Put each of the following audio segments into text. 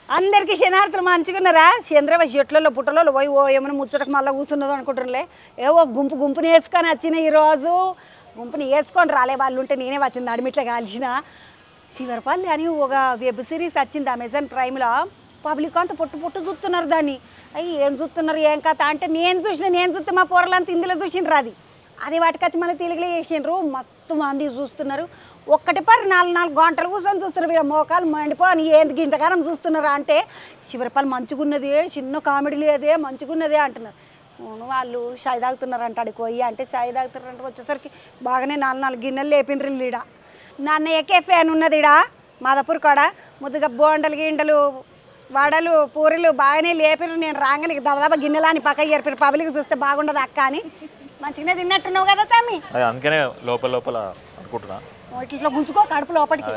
అందరికి శనార్థులు మంచిగున్నారా? చంద్రవ చెట్లలో పుట్టలలో పోయి ఓ ఏమైనా ముచ్చటకు మళ్ళీ కూర్చున్నదో అనుకుంటున్నాలే. ఏవో గుంపుని వేసుకొని వచ్చిన ఈరోజు గుంపుని వేసుకొని రాలే వాళ్ళు ఉంటే నేనే వచ్చింది అడిమిట్లా కాల్చిన. శివరపల్లి అని ఒక వెబ్ సిరీస్ వచ్చింది అమెజాన్ ప్రైమ్లో. పబ్లిక్ అంతా పొట్టు చూస్తున్నారు దాన్ని. అయ్యి ఏం చూస్తున్నారు ఏం కథ అంటే నేను చూస్తే మా పోరలంతా ఇందులో చూసిండ్రు. అది వాటికి మళ్ళీ తెలుగులో వేసిండ్రు. మొత్తం మంది చూస్తున్నారు. ఒక్కటి పరి 4 గంటలు కూర్చొని చూస్తున్నారు. వీళ్ళ మోకాలు మండిపోని ఏంది ఇంతకాలం చూస్తున్నారా అంటే శివరపల్లి మంచిగున్నదే, చిన్న కామెడీ లేదే, మంచిగున్నదే అంటున్నారు. వాళ్ళు చాయ్ తాగుతున్నారు అంట అడిగి పోయి అంటే చాయ్ తాగుతున్నారంటే వచ్చేసరికి బాగానే 4 గిన్నెలు లేపిండ్రు ఈడ. నాన్న ఎక్కే ఫ్యాన్ ఉన్నది ఈడ మాదాపూర్ కాడ. ముద్దుగా బోండలు గిండలు వడలు పూరీలు బాగానే లేపిరు. నేను రాగానే దబదబా గిన్నెలా అని పక్క ఏర్పారు. పబ్లిక్ చూస్తే బాగుండదు అక్క అని. మంచిగానే తిన్నట్టున్నావు కదా తమ్మి. అందుకనే లోపల అనుకుంటున్నా ఇట్లా గుంజుకో కడుపు లోపలికి.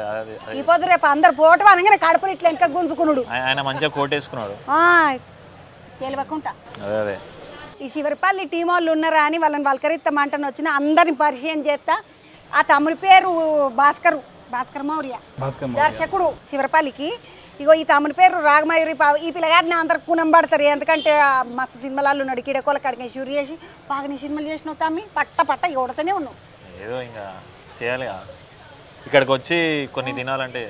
ఈ పొద్దు రేపు అందరు పోటు అనగానే కడుపులు ఇట్లా వెనక గుంజుకున్నాడు. ఆయన మంచిగా కోటేసుకున్నాడు తెలియకుండా. అదే ఈ శివరపల్లి టీం వాళ్ళు ఉన్నారా అని వాళ్ళని వల్కరిస్తామంటని వచ్చిన అందరిని పరిచయం చేస్తా. ఆ తమ్ముడి పేరు భాస్కర్ మౌర్య, దర్శకుడు శివరపల్లికి. ఇగో ఈ తమ్ముడి పేరు రాగమయూరి. ఈ పిల్లగాడిని అందరు కునం పడతారు. ఎందుకంటే మస్తు సినిమాలు ఉన్నాడు. కిడకోల కడికి షూర్ చేసి బాగానే సినిమాలు చేసినావు తమ్మి. పట్ట ఎవడతోనే ఉన్నావు. ఏదో ఇంకా చేయాలి. ఇక్కడికి వచ్చి కొన్ని తినాలంటే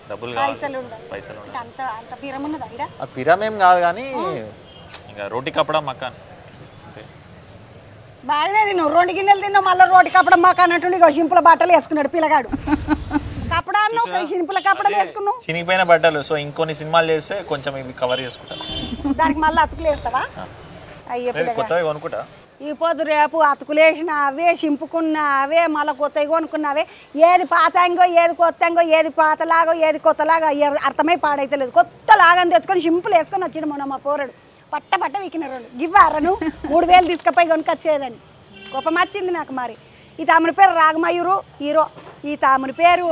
డబ్బులు పైసలు అంత పిరమున్నదా ఇక్కడ? ఆ పిరమేం కాదు కానీ ఇంకా రోటి కప్పడం మక్క అంతే. బాగానే తిన్నావు. 2 గిన్నెలు తిన్నావు మళ్ళీ రోటి కప్పడం మాకు అన్నట్టు. ఇక సింపుల్ బట్టలు వేసుకున్నాడు పిల్లగాడు. కప్పడాన్ని సింపుల్ కప్పడం వేసుకున్నావు. చినిగిపోయిన బట్టలు. సో ఇంకొన్ని సినిమాలు చేస్తే కొంచెం ఇవి కవర్ చేసుకుంటాను. దానికి మళ్ళీ అతుకులు వేస్తావా? అయ్యో కొత్తవి కొనుక్కుంటా. ఈ పొద్దు రేపు అతుకులేసిన అవే, చింపుకున్న అవే, మళ్ళీ కొత్తవి కొనుక్కున్నవే. ఏది పాతంగో ఏది కొత్తంగో, ఏది పాతలాగో ఏది కొత్తలాగో అర్థమై పాడైతే లేదు. కొత్త లాగని తెచ్చుకొని సింపుల్ వేసుకొని వచ్చిండు మొన్న మా పోరడు. పట్ట వీకినారు. గివ్వారను 3000 తీసుకుపోయి కొనుకొచ్చేదని కోపం వచ్చింది నాకు. మరి ఈ తమ్ముని పేరు రాగమయూరు హీరో. ఈ తమ్ముని పేరు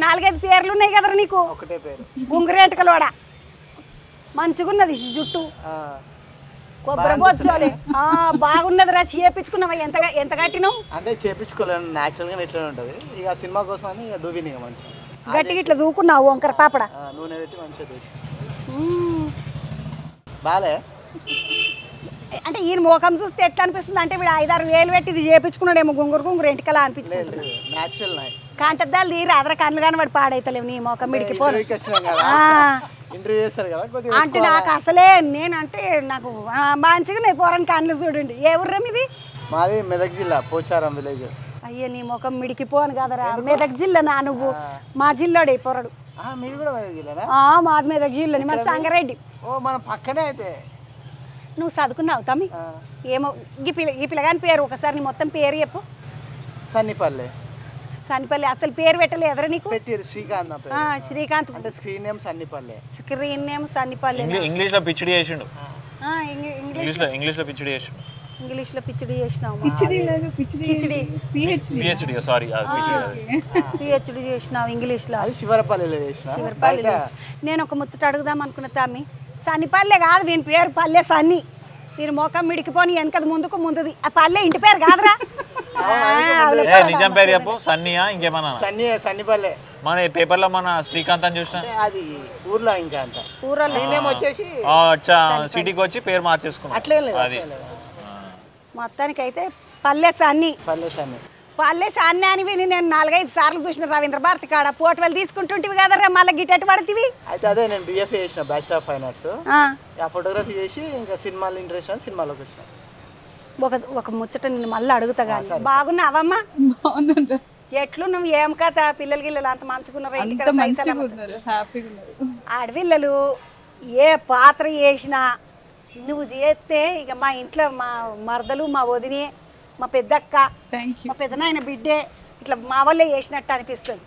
4-5 పేర్లు ఉన్నాయి కదరా నీకు. గుంగురేంటకలోడ మంచిగున్నది జుట్టు, కొబ్బరి బొచ్చాలి బాగున్నది. రా చేపించుకున్నావా? ఎంత కట్టినావు? అంటే చేపించుకోలేను, న్యాచురల్ గా ఇట్లా ఉంటది. ఇక సినిమా కోసం అని దూవిని మంచిగా గట్టిగా ఇట్లా దూకున్నావు. వంకర పాపడ నూనె పెట్టి మంచిగా దూసి బాలే. అంటే ఈయన మోకం చూస్తే ఎట్లా అనిపిస్తుంది అంటే వీడు 5-6 వేలు పెట్టి ఇది చేపించుకున్నాడేమో. గుంగురు ఎంటికలా అనిపించింది. కాంటద్దాలు తీరు అదర కళ్ళు కానీ వాడు పాడైతలేవు. నీ మోకం మిడికిపోరు అంటే నాకు అసలే నేనంటే నాకు మంచిగా నేను పోరాని కళ్ళు చూడండి. ఏ ఊర్రా మీది? మాది మెదక్ జిల్లా పోచారం విలేజ్. అయ్యో నీ ముఖం మిడికిపోను కదరా. మెదక్ జిల్లా నా నువ్వు మా జిల్లాడే పోరాడు. మీది కూడా మెదక్ జిల్లా? మాది మెదక్ జిల్లాని. మరి సంగారెడ్డి. ఓ మన పక్కనే అయితే. నువ్వు చదువుకున్నావు తమ్మి? ఏమో ఈ పిల్లగాని పేరు ఒకసారి నీ మొత్తం పేరు చెప్పు. సన్నిపల్లి. అసలు పేరు పెట్టలేదురా నీకు? పెట్టారు శ్రీకాంత్. శ్రీకాంత్ అంటే screen name Sannipalli. Screen name Sannipalli. English లో పిచ్చిడి చేసిండు. ఇంగ్లీష్ లో పిచ్చిడి చేసినావు. పిహెచ్డి సారీ పిహెచ్డి చేసినావు ఇంగ్లీష్ లో. శివరపల్లిలో చేసిన. నేను ఒక ముచ్చట అడుగుదాం అనుకున్న తమ్మి. సన్నిపల్లె కాదు వీని పేరు, పల్లె సన్ని. మీరు మోకం మిడికిపోని వెనకది ముందుది. ఆ పల్లె ఇంటి పేరు కాదురా. నిజం పేరు చెప్పు. సన్నియా ఇంకేమన్నా? సన్నిపల్లె. మన పేపర్ లో మన శ్రీకాంత్ అని చూసిన. అది ఊర్లో ఇంకా అంత ఊర్లో వచ్చేసి సిటీకి వచ్చి పేరు మార్చేసుకున్నాం. అట్లే మొత్తానికి అయితే పల్లె సన్ని అని విని నేను 4-5 సార్లు చూసిన రవీంద్ర భారతి కాడ. పోటీలు తీసుకుంటుంటివి కదరా మళ్ళీ గిట్టెట్ పడుతుంది. అయితే అదే నేను BFA చేసిన, బ్యాచిలర్ ఆఫ్ ఫైన్ ఆర్ట్స్. ఆ ఫోటోగ్రఫీ చేసి ఇంకా సినిమాలు ఇంట్రెస్ట్ అని సినిమాలోకి వచ్చిన. ఒక ముచ్చట నేను మళ్ళీ అడుగుతా కానీ. బాగున్నావమ్మా? ఎట్లు నువ్వు ఏం కథ? పిల్లలు అంత మంచుకున్నారు. ఆడపిల్లలు ఏ పాత్ర చేసినా నువ్వు చేస్తే ఇక మా ఇంట్లో మా మరదలు, మా వదినే, మా పెద్దక్క, మా పెద్దనాయన బిడ్డే ఇట్లా మా వాళ్ళే చేసినట్టు అనిపిస్తుంది.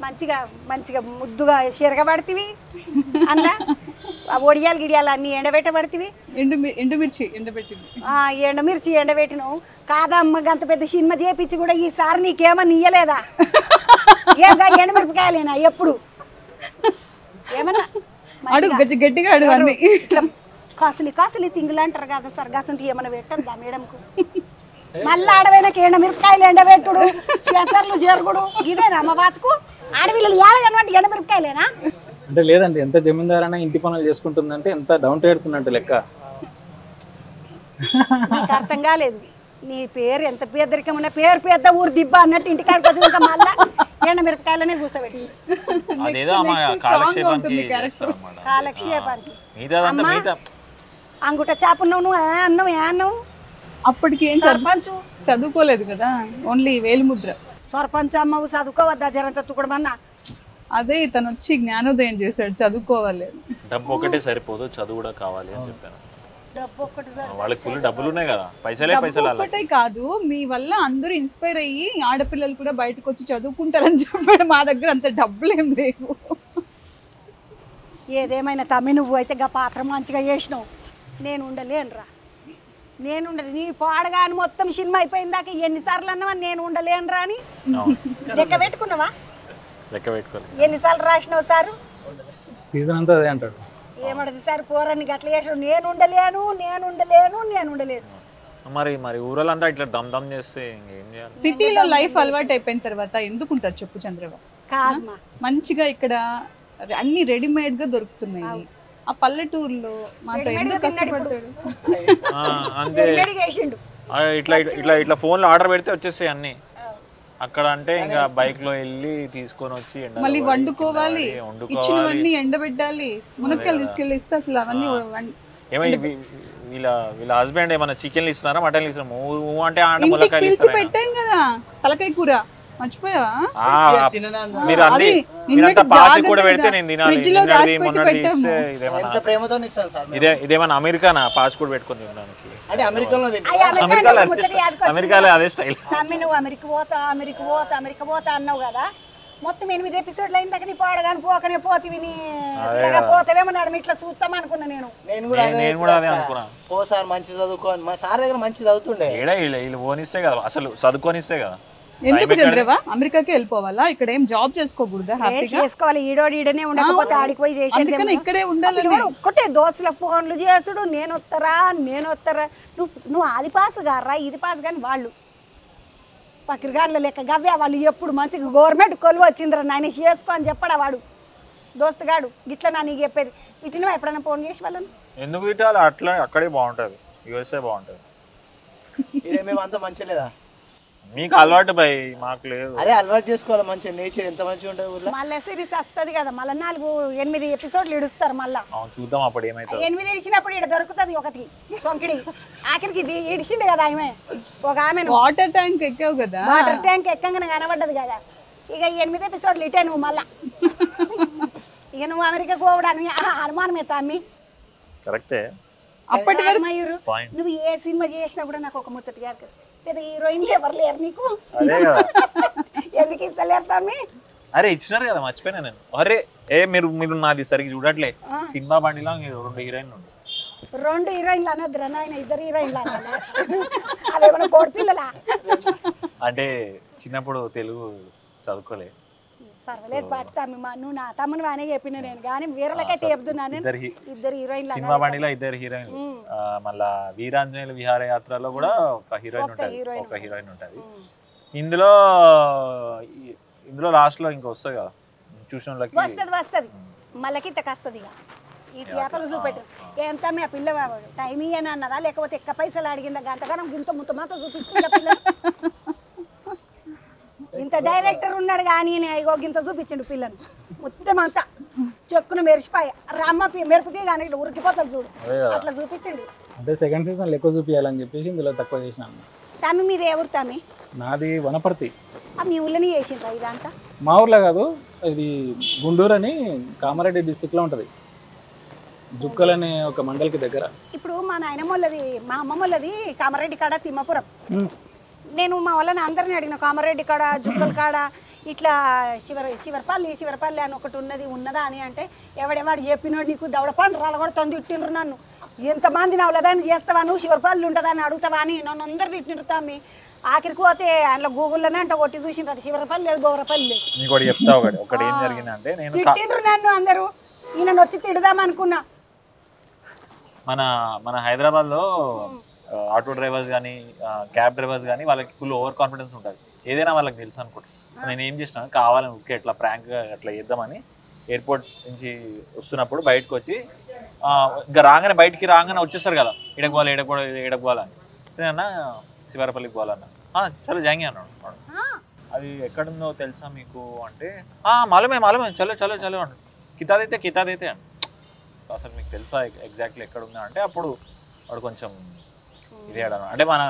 మంచిగా ముద్దుగా చెరగబడితివి. అలా ఒడియాలు గిడియాలు అన్ని ఎండబెట్టబడితివి. ఎండమిర్చి ఎండబెట్టినావు కాదమ్మ. గంత పెద్ద సినిమా చేపించి కూడా ఈసారి నీకేమన్నా ఇయ్యలేదా? ఏగా ఎండమిరపకాయలేనా ఎప్పుడు? ఏమన్నా కాసులి తింగులు అంటారు కదా సార్. గసంటి ఏమన్నా పెట్టద్దా మేడంకు? మళ్ళీ ఆడవైనాక ఎండమిరపకాయలు ఎండబెట్టుడు, పెసర్లు జరుగుడు ఇదేనా అమ్మ బాతుకు? ఆడపిల్లలు ఏడగనమాట ఎండమిరపకాయలేనా? అంటే లేదండి, ఎంత జమీందారైనా ఇంటి పనులు చేసుకుంటుందంటే ఎంత డౌన్ టు ఎర్త్ ఉన్నట్టు లెక్క. నీకు అర్థం కాలేదు. నీ పేరు ఎంత పేదరికం ఉన్న పేరు పెద్ద ఊరు దిబ్బ అన్నట్టు ఇంటికాడికి వచ్చి ఇంకా మళ్ళా ఎండ మిరపకాయలనే కూర్చోబెట్టి అదేదో మా కాలక్షేపానికి చేస్తారన్నమాట. కాలక్షేపానికి మిగతాదంతా మిగతా అంగుట చేప ఉన్నావు నువ్వు అన్నావు అన్నావు. అప్పటికి ఏం సర్పంచ్ చదువుకోలేదు కదా, ఓన్లీ వేలిముద్ర. సర్పంచ్ అమ్మవు చదువుకోవద్దా జరంత తుక్కడమన్నా. అదే తను వచ్చి జ్ఞానోదయం చేశాడు, చదువుకోవాలి. డబ్బు ఒకటే సరిపోదు, చదువు కూడా కావాలి అని చెప్పాను. డబ్బు ఒక్కటి వాళ్ళకి ఫుల్ డబ్బులు ఉన్నాయి కదా, పైసలే పైసలు. ఒకటే కాదు, మీ వల్ల అందరూ ఇన్స్పైర్ అయ్యి ఆడపిల్లలు కూడా బయటకు వచ్చి చదువుకుంటారని చెప్పాడు. మా దగ్గర అంత డబ్బులు ఏం లేవు. ఏదేమైనా తమ్మి నువ్వు అయితే గా పాత్ర మంచిగా చేసినావు. నేను ఉండలేనురా, నేను ఉండలే. నీ పాడగాని మొత్తం సినిమా అయిపోయిన దాకా ఎన్నిసార్లు అన్నావా నేను ఉండలేనురా అని. లెక్క పెట్టుకున్నావా? లెక్క పెట్టుకోవాలి. ఎన్నిసార్లు రాసినావు సారు? సీజన్ అంతా అదే అంటాడు. ఏమడది సార్ పోరని గట్ల చేసావు. నేను ఉండలేను నేను ఉండలేను నేను ఉండలేను. మరి మరి ఊరలంతా ఇట్లా దమ్ దమ్ చేస్తే ఇంకేం చేయాలి? సిటీలో లైఫ్ అలవాటు అయిపోయిన తర్వాత ఎందుకుంటారు చెప్పు చంద్రబాబు? కాదమ్మా, మంచిగా ఇక్కడ అన్ని రెడీమేడ్ గా దొరుకుతున్నాయి. ఆ పల్లెటూరులో మాతో ఎందుకు కష్టపడతాడు? అంతే, చేసిండు. ఇట్లా ఇట్లా ఇట్లా ఫోన్లో ఆర్డర్ పెడితే వచ్చేస్తాయి అన్ని. అక్కడ అంటే ఇంకా బైక్ లో వెళ్ళి తీసుకొని వచ్చి మళ్ళీ వండుకోవాలి, ఇచ్చినవన్నీ ఎండబెట్టాలి. మునక్కాయలు తీసుకెళ్ళి ఇస్తే అసలు అవన్నీ వీళ్ళ వీళ్ళ హస్బెండ్ ఏమన్నా చికెన్లు ఇస్తున్నారా మటన్లు ఇస్తున్నారా అంటే ఇంటికి పిలిచి పెట్టాం కదా తలకాయ కూర, మర్చిపోయావా? మీరు అన్ని పాసి కూడా పెడితే నేను తినాలి. ఇదేమన్నా అమెరికానా పాస్ కూడా పెట్టుకొని తినడానికి? అమెరికాలో అదే స్టైల్. నువ్వు అమెరికా పోతా అన్నావు కదా, మొత్తం 8 ఎపిసోడ్లు అయిన దాకా నీ పాడగాని పోకనే పోతివి. పోతావేమో నడుము ఇట్లా చూస్తాం అనుకున్నా. నేను కూడా అదే అనుకున్నా. ఓ సార్ మంచి చదువుకోని, మా సార్ దగ్గర మంచి చదువుతుండే. వీళ్ళు పోనిస్తే కదా, అసలు చదువుకొనిస్తే కదా. ఎందుకు చంద్రవా అమెరికాకి వెళ్ళిపోవాలా? ఇక్కడ ఏం జాబ్ చేసుకోకూడదా? హ్యాపీగా చేసుకోవాలి. ఈడోడీడనే ఉండకపోతే ఆడికి పోయి చేసి ఇక్కడే ఉండాలి. ఒక్కటే దోస్తుల ఫోన్లు చేసుడు, నేను వస్తారా. నువ్వు అది పాస్ గారా ఇది పాస్ కానీ వాళ్ళు పక్రిగాన్ల లెక్క గవ్వే. వాళ్ళు ఎప్పుడు మంచిగా గవర్నమెంట్ కొలువు వచ్చిందిరా నాయన చేసుకో అని చెప్పడా వాడు దోస్తుగాడు. గిట్లా నా నీకు చెప్పేది. ఇటు ఎప్పుడైనా ఫోన్ చేసి వాళ్ళని ఎందుకు ఇట్లా? అట్లా అక్కడే బాగుంటుంది, యూఎస్ఏ బాగుంటుంది. మేమంతా మంచిగా లేదా? మీకు అలవాటు బై, మాకు లేదు. అదే అలవాటు చేసుకోవాలి. మంచిగా నేచర్ ఎంత మంచిగా ఉంటుంది ఊర్లో. మళ్ళీ సిరీస్ వస్తుంది కదా, మళ్ళీ 4-8 ఎపిసోడ్లు ఇడుస్తారు. మళ్ళీ చూద్దాం అప్పుడు ఏమైతే. 8 ఇడిచినప్పుడు ఇక్కడ దొరుకుతుంది ఒకటి సొంకిడి. ఆఖరికి ఇది ఇడిచిండు కదా ఆమె, ఒక ఆమె వాటర్ ట్యాంక్ ఎక్కావు కదా, వాటర్ ట్యాంక్ ఎక్కంగానే కనబడ్డది కదా. ఇక 8 ఎపిసోడ్లు ఇటే నువ్వు మళ్ళా. ఇక నువ్వు అమెరికా పోవడానికి అనుమానమే తమ్మి. కరెక్టే. అప్పటి వరకు నువ్వు ఏ సినిమా చేసినా కూడా నాకు ఒక ముచ్చట గారు లేదా హీరోయిన్ ఎవరు లేరు నీకు, ఎందుకు ఇస్తలేరు తమ్మి? అరే ఇచ్చినారు కదా, మర్చిపోయినా నేను. అరే మీరు నాది సరిగ్గా చూడట్లే. సినిమా బండిలో 2 హీరోయిన్లు ఉంది. 2 హీరోయిన్లు అనొద్దురా నాయన, 2 హీరోయిన్లు అనాలి. అదేమన్నా కోడి పిల్లలా? అంటే చిన్నప్పుడు తెలుగు చదువుకోలే. పర్వాలేదు పాటు తమ్మి, నువ్వు నా తమ్ముని వానే చెప్పిన నేను కానీ వేరేలకైతే చెప్తున్నాను. 2 హీరోయిన్లు. సినిమా బండిలో 2 హీరోయిన్లు. మళ్ళా వీరాంజనేయుల విహారయాత్రలో కూడా ఒక హీరోయిన్ ఉంటుంది. ఇందులో లాస్ట్ లో ఇంకా వస్తుంది కదా చూసిన వాళ్ళకి. వస్తుంది మళ్ళీ ఇంతకు వస్తుంది. ఇక ఈ చేపలు చూపెట్టు ఎంత మీ ఆ పిల్ల టైం ఇయ్యని అన్నదా లేకపోతే ఎక్క పైసలు అడిగిందా? గంటగానం గింత ముత్తమాతో చూపిస్తుందా పిల్ల? ఇంత డైరెక్టర్ ఉన్నాడు కానీ గింత చూపించండు పిల్లను మొత్తం అంతా చెక్కున మెరిచిపోయి రామ్మ మెరుపుకి కానీ ఇట్లా ఉరికిపోతుంది చూడు, అట్లా చూపించండి. అంటే సెకండ్ సీజన్ ఎక్కువ చూపించాలని చెప్పేసి ఇందులో తక్కువ చేసినాను. తమ్మి మీది ఎవరు తమ్మి? నాది వనపర్తి. మీ ఊళ్ళని చేసిండ్రా ఇదంతా? మా ఊర్లో కాదు, ఇది గుంటూరు అని కామారెడ్డి డిస్టిక్లో ఉంటుంది, జుక్కలని ఒక మండలికి దగ్గర. ఇప్పుడు మా నాయనమ్మోళ్ళది మా అమ్మమ్మోళ్ళది కామారెడ్డి కాడ తిమ్మపురం. నేను మా వాళ్ళని అందరినీ అడిగిన కామారెడ్డి కాడ జుక్కల కాడ ఇట్లా శివరపల్లి అని ఒకటి ఉన్నదా అని అంటే ఎవడెవాడు చెప్పినోడు నీకు దవడపాలు రాలగొడుతుంది తిట్టిండ్రు నన్ను. ఎంతమంది నా వాళ్ళదాన్ని చేస్తావా నువ్వు శివరపల్లి ఉంటుందా అని అడుగుతావా అని నన్ను అందరు తిట్టిండ్రు తమ్మి. ఆఖరికి పోతే అందులో గూగుల్లోనే అంటే ఒకటి చూసిండ్రు శివరపల్లి లేదు గోవరపల్లి లేదు. తిట్టిండ్రు నన్ను అందరూ. ఈయన వచ్చి తిడదాం అనుకున్నా. మన హైదరాబాద్ లో ఆటో డ్రైవర్స్ కానీ క్యాబ్ డ్రైవర్స్ కానీ వాళ్ళకి ఫుల్ ఓవర్ కాన్ఫిడెన్స్ ఉంటుంది. ఏదైనా వాళ్ళకి తెలుసు అనుకుంటారు. నేను ఏం చేసినా కావాలని ఊరికే ఎట్లా ప్రాంక్ అట్లా చేద్దామని ఎయిర్పోర్ట్ నుంచి వస్తున్నప్పుడు బయటకు వచ్చి ఇంకా రాగానే బయటికి రాగానే వచ్చేస్తారు కదా ఎడకు పోవాలని సరే అన్న శివారపల్లికి పోవాలన్న చలో జాంగి అన్నాడు వాడు. అది ఎక్కడుందో తెలుసా మీకు అంటే మాలమే చలో చలో చలో అన్నాడు. కితాదైతే అన్న అసలు మీకు తెలుసా ఎగ్జాక్ట్లీ ఎక్కడ ఉందా అంటే అప్పుడు వాడు కొంచెం ఇది అన్నాడు. అంటే మన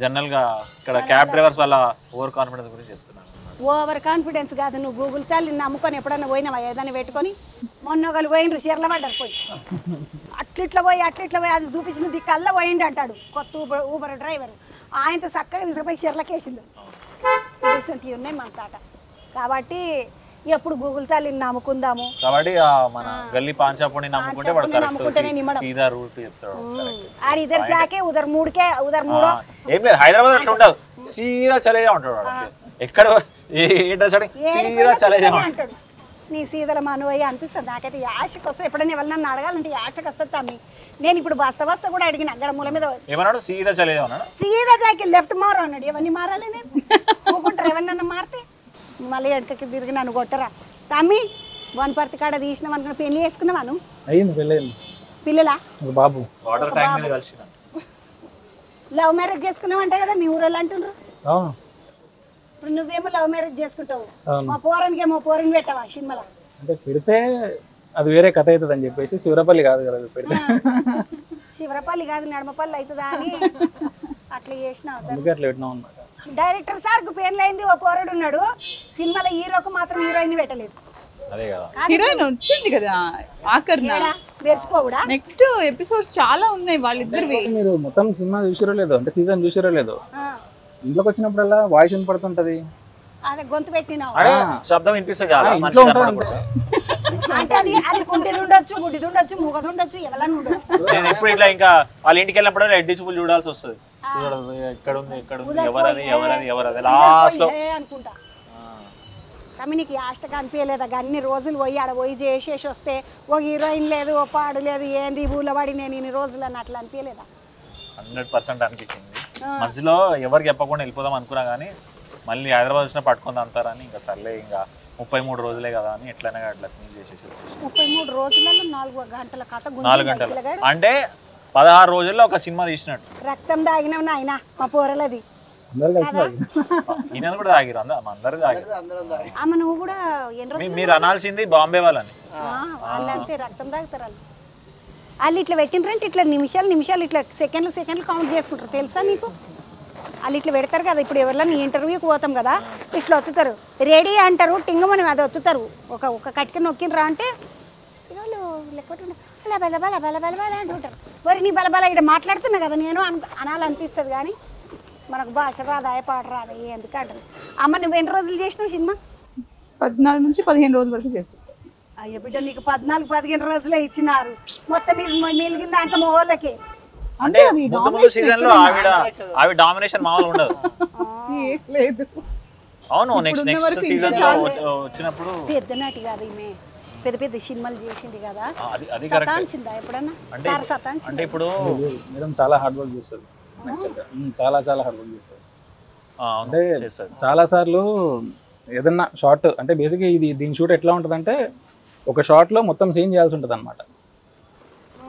జనరల్గా ఇక్కడ క్యాబ్ డ్రైవర్స్ వాళ్ళ ఓవర్ కాన్ఫిడెన్స్ గురించి చెప్తున్నాను. ఓవర్ కాన్ఫిడెన్స్ కాదు, నువ్వు గూగుల్ తల్లి నమ్ముకొని ఎప్పుడన్నా పోయినావా ఏదైనా పెట్టుకొని? మొన్న ఒకళ్ళు పోయిండ్రు చీరల పడ్డారు పోయి అట్లిట్లా పోయి అది చూపించిన దిక్కల్లా పోయిండు అంటాడు కొత్త ఊబర్ డ్రైవర్. ఆయనతో చక్కగా తీసుకుపోయి చీరలకేసిండు. ఇటువంటివి ఉన్నాయి మన తాట. కాబట్టి ఎప్పుడు గూగుల్ తల్లిని నమ్ముకుందాము. కాబట్టి మన గల్లీ పాంచాపుని నమ్ముకుంటే వాడు కరెక్ట్ సీదా రూట్ చెప్తాడు. ఆడ ఇద్దరు జాకే ఉదర్ మూడుకే ఉదర్ మూడో ఏం లేదు, హైదరాబాద్ అట్లా ఉండదు, సీదా చలేజా ఉంటాడు వాడు. ఎక్కడ సీదా చలేజా అంటాడు. నీ సీదల మనవయ్య అనిపిస్తుంది నాకైతే. యాషకి వస్తే ఎప్పుడైనా ఎవరన్నా అడగాలంటే యాషకి వస్తుంది తమ్మి. నేను ఇప్పుడు బస్తా కూడా అడిగిన అక్కడ మూల మీద ఏమన్నాడు, సీదా చలేజా అన్నాడు. సీదా జాకి లెఫ్ట్ మారు అన్నాడు. ఎవరిని మారాలి నేను ఊకుంటారు, ఎవరినన్నా మారితే మళ్ళీ వెనకకి తిరిగి నన్ను కొట్టరా. తమ్మి వనపర్తి కాడ తీసినాం అనుకున్న పెళ్లి చేసుకున్నావా నువ్వు? అయ్యింది పెళ్ళి. పిల్లలా? బాబు. వాటర్ ట్యాంక్ మీద కలిసిన. లవ్ మ్యారేజ్ చేసుకున్నావంటే కదా మీ ఊరోళ్ళు అంటుండ్రు. అవును. ఇప్పుడు నువ్వేమో లవ్ మ్యారేజ్ చేసుకుంటావు, మా పోరానికి ఏమో పోరని పెట్టావా సినిమాలో? అంటే పెడితే అది వేరే కథ అవుతుంది అని చెప్పేసి శివరపల్లి కాదు కదా పెడితే. శివరపల్లి కాదు నడమపల్లి అవుతుందా అని అట్లా చేసినావు. అందుకే అట్లా పెట్టినాం అన్నమాట. డైరెక్టర్ సార్కు పెళ్ళైంది, ఓ పోరాడు ఉన్నాడు సినిమాలో, హీరోకు మాత్రం హీరోయిన్ పెట్టలేదు. అదే కదా, హీరోయిన్ వచ్చింది కదా ఆఖరిన. మెరిచిపోవుడా? నెక్స్ట్ ఎపిసోడ్స్ చాలా ఉన్నాయి వాళ్ళిద్దరివి. మీరు మొత్తం సినిమా చూసిరో లేదో, అంటే సీజన్ చూసిరో లేదో, ఇంట్లోకి వచ్చినప్పుడల్లా వాయిస్ వినపడుతుంటది. అదే గొంతు పెట్టినావు, శబ్దం వినిపిస్తుంది చాలా ఇంట్లో ఉంటుంది. అంటే అది కుంటిది ఉండొచ్చు, గుడ్డిది ఉండొచ్చు, మూగది ఉండొచ్చు, ఎవరన్నా ఉండొచ్చు. నేను ఎప్పుడు ఇట్లా ఇంకా వాళ్ళ ఇంటికి వెళ్ళినప్పుడు రెడ్డి చూపులు చూడాల్సి వస్తుంది. ఎక్కడ ఉంది ఎవరది లాస్ట్ లో అనుకుంటా. కానీ నీకు యాస్టగా అనిపించలేదా? అన్ని రోజులు పోయి ఆడ పోయి చేసేసి వస్తే ఓ హీరోయిన్ లేదు, ఓ పాడు లేదు, ఏంది ఊళ్ళో పడి నేను ఇన్ని రోజులు అని అట్లా అనిపించలేదా? 100% అనిపించింది. మధ్యలో ఎవరికి చెప్పకుండా వెళ్ళిపోదాం అనుకున్నా కానీ మళ్ళీ హైదరాబాద్ వచ్చినా పట్టుకుందాం అంటారని ఇంకా సర్లే ఇంకా 33 రోజులే కదా అని ఎట్లయినా అట్లా ఫినిష్ చేసేసి 33 రోజులలో 4 గంటల కథ. 4 గంటలు అంటే 16 రోజుల్లో ఒక సినిమా తీసినట్టు. రక్తం తాగినాం నాయన మా పోరలది. ఈయన కూడా తాగిరు, అందరు తాగిరు. అమ్మ నువ్వు కూడా మీరు అనాల్సింది బాంబే వాళ్ళని. అంతే రక్తం తాగుతారు వాళ్ళు. వాళ్ళు ఇట్లా పెట్టినరంటే ఇట్లా నిమిషాలు ఇట్లా సెకండ్లు కౌంట్ చేసుకుంటారు తెలుసా నీకు? వాళ్ళు ఇట్లా పెడతారు కదా. ఇప్పుడు ఎవరిని ఇంటర్వ్యూకి పోతాం కదా, ఇట్లా వత్తుతారు, రెడీ అంటారు, టింగమని అది వత్తుతారు. ఒక కట్టిక నొక్కినరా అంటే వాళ్ళు లేకపోతే అలా బల అంటుంటారు. మరి నీ బలబల ఇక్కడ మాట్లాడుతున్నా కదా నేను అనాలనిపిస్తుంది, కానీ మనకు భాష రాదా, పాట రాదా, ఎందుకంటారు. అమ్మ నువ్వు ఎన్ని రోజులు చేసినావు సినిమా? 14 నుంచి 15 రోజుల వరకు చేస్తావు. అయ్యో బిడ్డ నీకు 14-15 రోజులే ఇచ్చినారు. మొత్తం మిగిలిన అంత మొగోళ్ళకి. అంటే ముందు సీజన్ లో ఆవిడ డామినేషన్ మామూలు ఉండదు. లేదు అవును, నెక్స్ట్ సీజన్ లో వచ్చినప్పుడు పెద్ద నాటి కాదు ఈమె, పెద్ద సినిమాలు చేసింది కదా. అది సతాంచిందా ఎప్పుడన్నా? అంటే ఇప్పుడు మేడం చాలా హార్డ్ వర్క్ చేస్తుంది, చాలా హార్డ్ వర్క్ చేస్తుంది. అంటే చాలా సార్లు ఏదన్నా షార్ట్ అంటే బేసిక్గా దీని షూట్ ఎట్లా ఉంటుంది అంటే ఒక షాట్ లో మొత్తం సీన్ చేయాల్సి ఉంటుంది అనమాట.